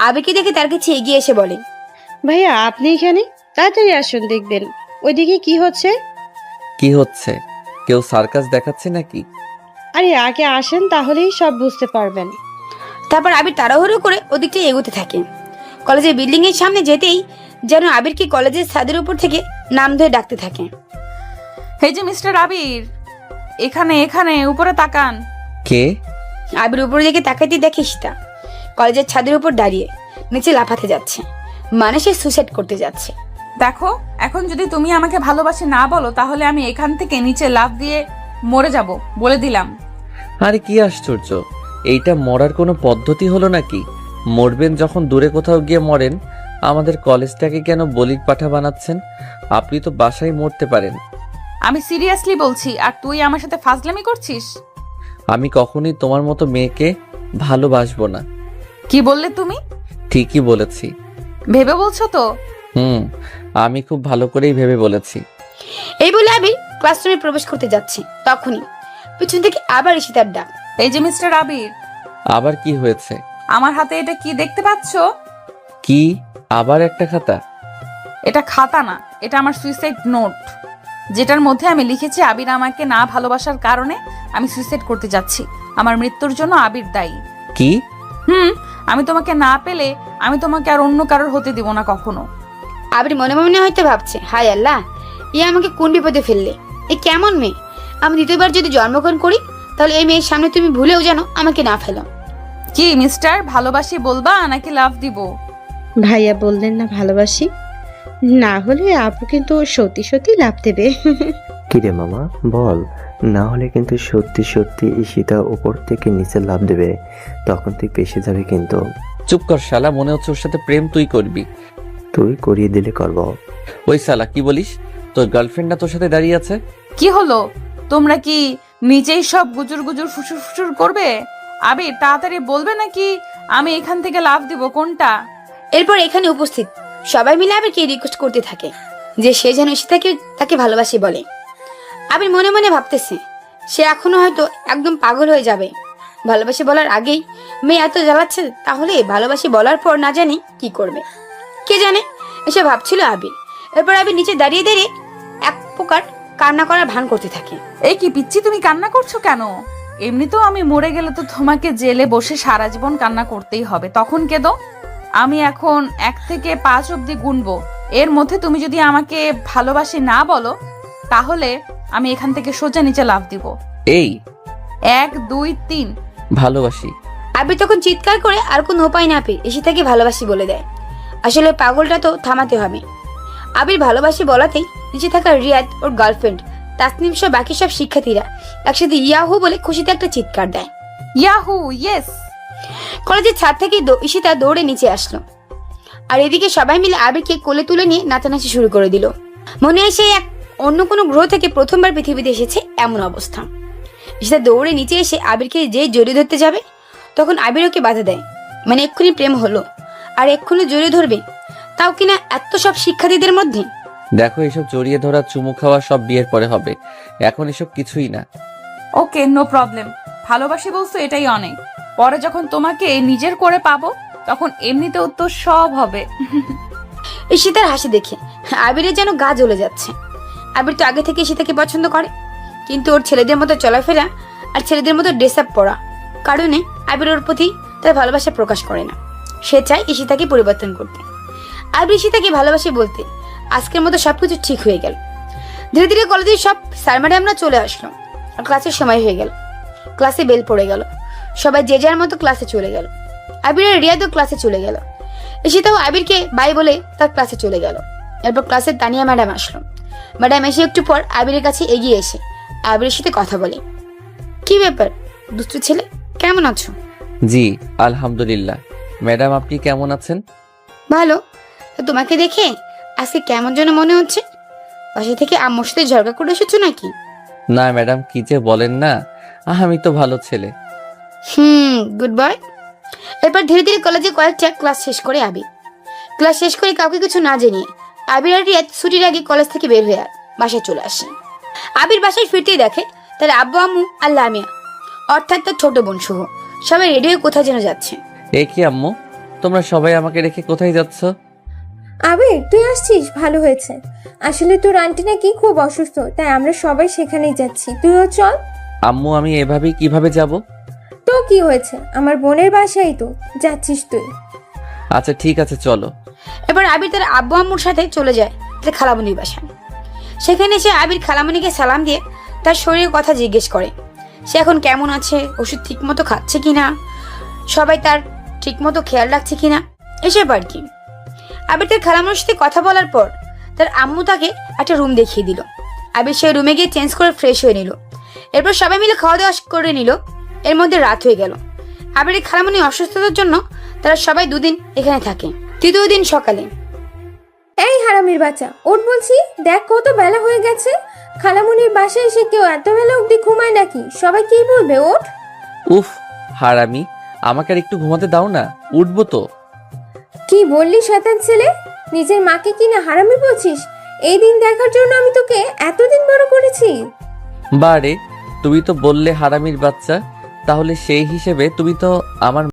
আবিরকে দেখে তার কাছে এগিয়ে এসে বলে, ভাইয়া আপনি এখানে? তাড়াতাড়ি আসুন, দেখবেন ওইদিকে কি হচ্ছে। কি হচ্ছে? কেউ সার্কাস দেখাচ্ছে নাকি? আরে আগে আসেন, তাহলেই সব বুঝতে পারবেন। তারপর আবির তাড়াহুড়ো করে ওদিকটা এগোতে থাকে। কলেজের বিল্ডিং এর সামনে যেতেই যেন আবিরকে কলেজের ছাদের উপর থেকে নাম ধরে ডাকতে থাকে। এই যে মিস্টার আবির, এখানে এখানে উপরে তাকান। কে? আবির উপরে দিকে তাকাইতে দেখে ঈশিতা কলেজের ছাদের উপর দাঁড়িয়ে নিচে লাফাতে যাচ্ছে। মানে সে সুইসাইড করতে যাচ্ছে। দেখো, এখন যদি তুমি আমাকে ভালোবাসে না বলো তাহলে আমি এখান থেকে নিচে লাফ দিয়ে মরে যাব, বলে দিলাম। আরে কি আশ্চর্য, এইটা মরার কোনো পদ্ধতি হলো নাকি? মরবেন যখন দূরে কোথাও গিয়ে মরেন, আমাদের কলেজটাকে কেন বলির পাঠা বানাচ্ছেন? আপনি তো বাসায় মরতে পারেন। আমি সিরিয়াসলি বলছি, আর তুই আমার সাথে ফাজলামি করছিস। আমি কখনোই তোমার মতো মেয়েকে ভালোবাসবো না। কি বললে তুমি? ঠিকই বলেছি। ভেবে বলছো তো? আমি খুব ভালো করেই ভেবে বলেছি। এই বলে আবির ক্লাসরুমে প্রবেশ করতে যাচ্ছে, তখনই পিছন থেকে আবার ঈশিতার ডাক। এই যে মিস্টার আবির, আবার কি হয়েছে? আমার হাতে এটা কি দেখতে পাচ্ছো? কি, আবার একটা খাতা? এটা খাতা না, এটা আমার সুইসাইড নোট, যেটার মধ্যে আমি লিখেছি আবির আমাকে না ভালোবাসার কারণে আমি সুইসাইড করতে যাচ্ছি। আমার মৃত্যুর জন্য আবির দায়ী। কি? আমি তোমাকে না পেলে আমি তোমাকে আর অন্য কারোর হতে দিব না কখনো। আবির মনে মনে হয়তো ভাবছে, হায় আল্লাহ, ইয়ে আমাকে কোন বিপদে ফেললে। এ কেমন মেয়ে? আমি দ্বিতীয়বার যদি জন্মগ্রহণ করি তাহলে এই মেয়ের সামনে তুমি ভুলেও যেন আমাকে না ফেলো। কি মিস্টার, ভালোবাসি বলবা নাকি লাভ দিব? ভাইয়া বললেন না ভালোবাসি, না হলে আপু কিন্তু সত্যি সত্যি লাভ দেবে। কিরে মামা বল, না হলে কিন্তু সত্যি সত্যি ঈশিতা উপর থেকে নিচে লাফ দেবে, তখন তুই পেশে যাবে কিন্তু। চুপ কর শালা, মনে হচ্ছে ওর সাথে প্রেম তুই করবি। তুই করিয়ে দিলে করব। ওই শালা কি বলিস? তোর গার্লফ্রেন্ড না তোর সাথে দাঁড়িয়ে আছে? কি হলো, তোমরা কি নিজেই সব গুজুর গুজুর ফুসুর ফুসুর করবে? আবির তাড়াতাড়ি বলবে নাকি আমি এখান থেকে লাভ দিব, কোনটা? এরপর এখানে উপস্থিত সবাই মিলে আবিরকে রিকোয়েস্ট করতে থাকে যে সে যেন ঈশিতাকে তাকে ভালোবাসি বলে। আবির মনে মনে ভাবতেছে সে এখনো হয়তো একদম পাগল হয়ে যাবে। ভালোবাসি বলার আগেই মেয়ে এত জ্বালাচ্ছে, তাহলে ভালোবাসি বলার পর না জানি কি করবে, কে জানে, এসে ভাবছিল আবির। এরপর আবির নিচে দাঁড়িয়ে দাঁড়িয়ে এক প্রকার কান্না করার ভান করতে থাকে। এই কি পিচ্ছি, তুমি কান্না করছো কেন? এমনিতেও আমি মরে গেলে তো তোমাকে জেলে বসে সারা জীবন কান্না করতেই হবে, তখন কেঁদো। আমি এখন 1 থেকে 5 অব্দি গুনবো, এর মধ্যে তুমি যদি আমাকে ভালোবাসি না বলো তাহলে আমি এখান থেকে সোজা নিচে লাফ দিব। এই 1 2 3। ভালোবাসি। আবির তখন চিৎকার করে আর কোনো উপায় না পেয়ে ঈশিতাকে ভালোবাসি বলে দেয়। আসলে পাগলটা তো থামাতে হবে। আবির ভালোবাসি বলাতেই নিচে থাকা রিয়াদ, ওর গার্লফ্রেন্ড, তাসনিম সহ বাকি সব শিক্ষার্থীরা একসাথে ইয়াহু বলে খুশিতে একটা চিৎকার দেয়। Yahoo, yes. কলেজের ছাদ থেকে ঈশিতা দৌড়ে নিচে আসলো, আর এদিকে সবাই মিলে আবিরকে কোলে তুলে নিয়ে নাচানাচি শুরু করে দিল। মনে হয় সে এক অন্য কোনো গ্রহ থেকে প্রথমবার পৃথিবীতে এসেছে এমন অবস্থা। ঈশিতা দৌড়ে নিচে এসে আবিরকে যেই জড়িয়ে ধরতে যাবে তখন আবির ওকে বাধা দেয়। মানে এক্ষুনি প্রেম হলো আর এক্ষুনি জড়িয়ে ধরবে, তাও কিনা এত সব শিক্ষার্থীদের মধ্যে। দেখো, এসব জড়িয়ে ধরা চুমু খাওয়া সব বিয়ের পরে হবে, এখন এসব কিছুই না। ওকে, নো প্রবলেম। ভালোবাসি বলছো এটাই অনেক, পরে যখন তোমাকে নিজের করে পাবো তখন এমনিতেও তো সব হবে। ঈশিতার হাসি দেখে আবিরের যেন গা জ্বলে যাচ্ছে। আবির তো আগে থেকে ঈশিতাকে পছন্দ করে, কিন্তু ওর ছেলেদের মতো চলাফেরা আর ছেলেদের মতো ড্রেস আপ পরা কারণে আবির ওর প্রতি তার ভালোবাসা প্রকাশ করে না। সে চায় ঈশিতাকে পরিবর্তন করতে। আবির ঈশিতাকে ভালোবাসে বলতে আজকের মতো সবকিছু ঠিক হয়ে গেল। ধীরে ধীরে কলেজের সব স্যার ম্যাডামরা চলে আসলো আর ক্লাসের সময় হয়ে গেল। ক্লাসে বেল পড়ে গেল, সবাই যে যার মতো ক্লাসে চলে গেল। আবির আর রিয়াদও ক্লাসে চলে গেল। ঈশিতাও আবিরকে বাই বলে তার ক্লাসে চলে গেল। এরপর ক্লাসে তানিয়া ম্যাডাম আসলো। ম্যাডাম এসে একটু পর আবিরের কাছে এগিয়ে এসে আবিরের সাথে কথা বলে। কি ব্যাপার দুষ্টু ছেলে, কেমন আছো? জি আলহামদুলিল্লাহ। ম্যাডাম আপনি কেমন আছেন? ভালো। তো তোমাকে দেখে আজকে কেমন যেন মনে হচ্ছে। বাসা থেকে আম্মুর সাথে ঝগড়া করে এসেছো নাকি? না ম্যাডাম, কি যে বলেন না, আমি তো ভালো ছেলে। Good boy. এরপর ধীরে ধীরে কলেজে কয়েকটা ক্লাস শেষ করে আবির। ক্লাস শেষ করে কাউকে কিছু না জানিয়ে আবির আর রিয়াদ ছুটির আগে কলেজ থেকে বের হয়ে বাসায় চলে আসে। আবির বাসায় ফিরতেই দেখে তার আব্বু আম্মু আর লামিয়া, অর্থাৎ তার ছোট বোন সহ সবাই রেডি হয়ে কোথায় যেন যাচ্ছে। এ কি আম্মু, তোমরা সবাই আমাকে রেখে কোথায় যাচ্ছ? আবির তুই আসছিস, ভালো হয়েছে। আসলে তোর আন্টি নাকি খুব অসুস্থ, তাই আমরা সবাই সেখানেই যাচ্ছি, তুইও চল। আম্মু আমি এভাবেই কিভাবে যাব? তো কি হয়েছে, আমার বোনের বাসায় তো যাচ্ছিস তুই। আচ্ছা ঠিক আছে চলো। এবার আবির তার আব্বু আম্মুর সাথে চলে যায় তার খালামণির বাসায়। সেখানে সে আবির খালামণিকে সালাম দিয়ে তার শরীরের কথা জিজ্ঞেস করে। সে এখন কেমন আছে, ওষুধ ঠিক মতো খাচ্ছে কিনা, সবাই তার ঠিক মতো খেয়াল রাখছে কিনা, এসব আর কি। আবির তার খালামুনির সাথে কথা বলার পর তার আম্মু তাকে একটা রুম দেখিয়ে দিল। আবির সেই রুমে গিয়ে চেঞ্জ করে ফ্রেশ হয়ে নিল। এরপর সবাই মিলে খাওয়া দাওয়া করে নিল। এর মধ্যে রাত হয়ে গেল। আবিরের খালামুনি অসুস্থতার জন্য তারা সবাই 2 দিন এখানে থাকে। তৃতীয় দিন সকালে এই হারামির বাচ্চা, ওঠ বলছি, দেখ কত বেলা হয়ে গেছে। খালামুনির বাসায় এসে কেউ এত বেলা অবধি ঘুমায় নাকি? সবাই কি বলবে? ওঠ। উফ হারামি, আমাকে আর একটু ঘুমাতে দাও না, উঠবো তো। কি বললি শয়তান ছেলে? নিজের মাকে কি না হারামি বলছিস? এই দিন দেখার জন্য আমি তোকে এতদিন বড় করেছি। বারে, তুমি তো বললে হারামির বাচ্চা, তাহলে সেই হিসেবে তুমি তো আমার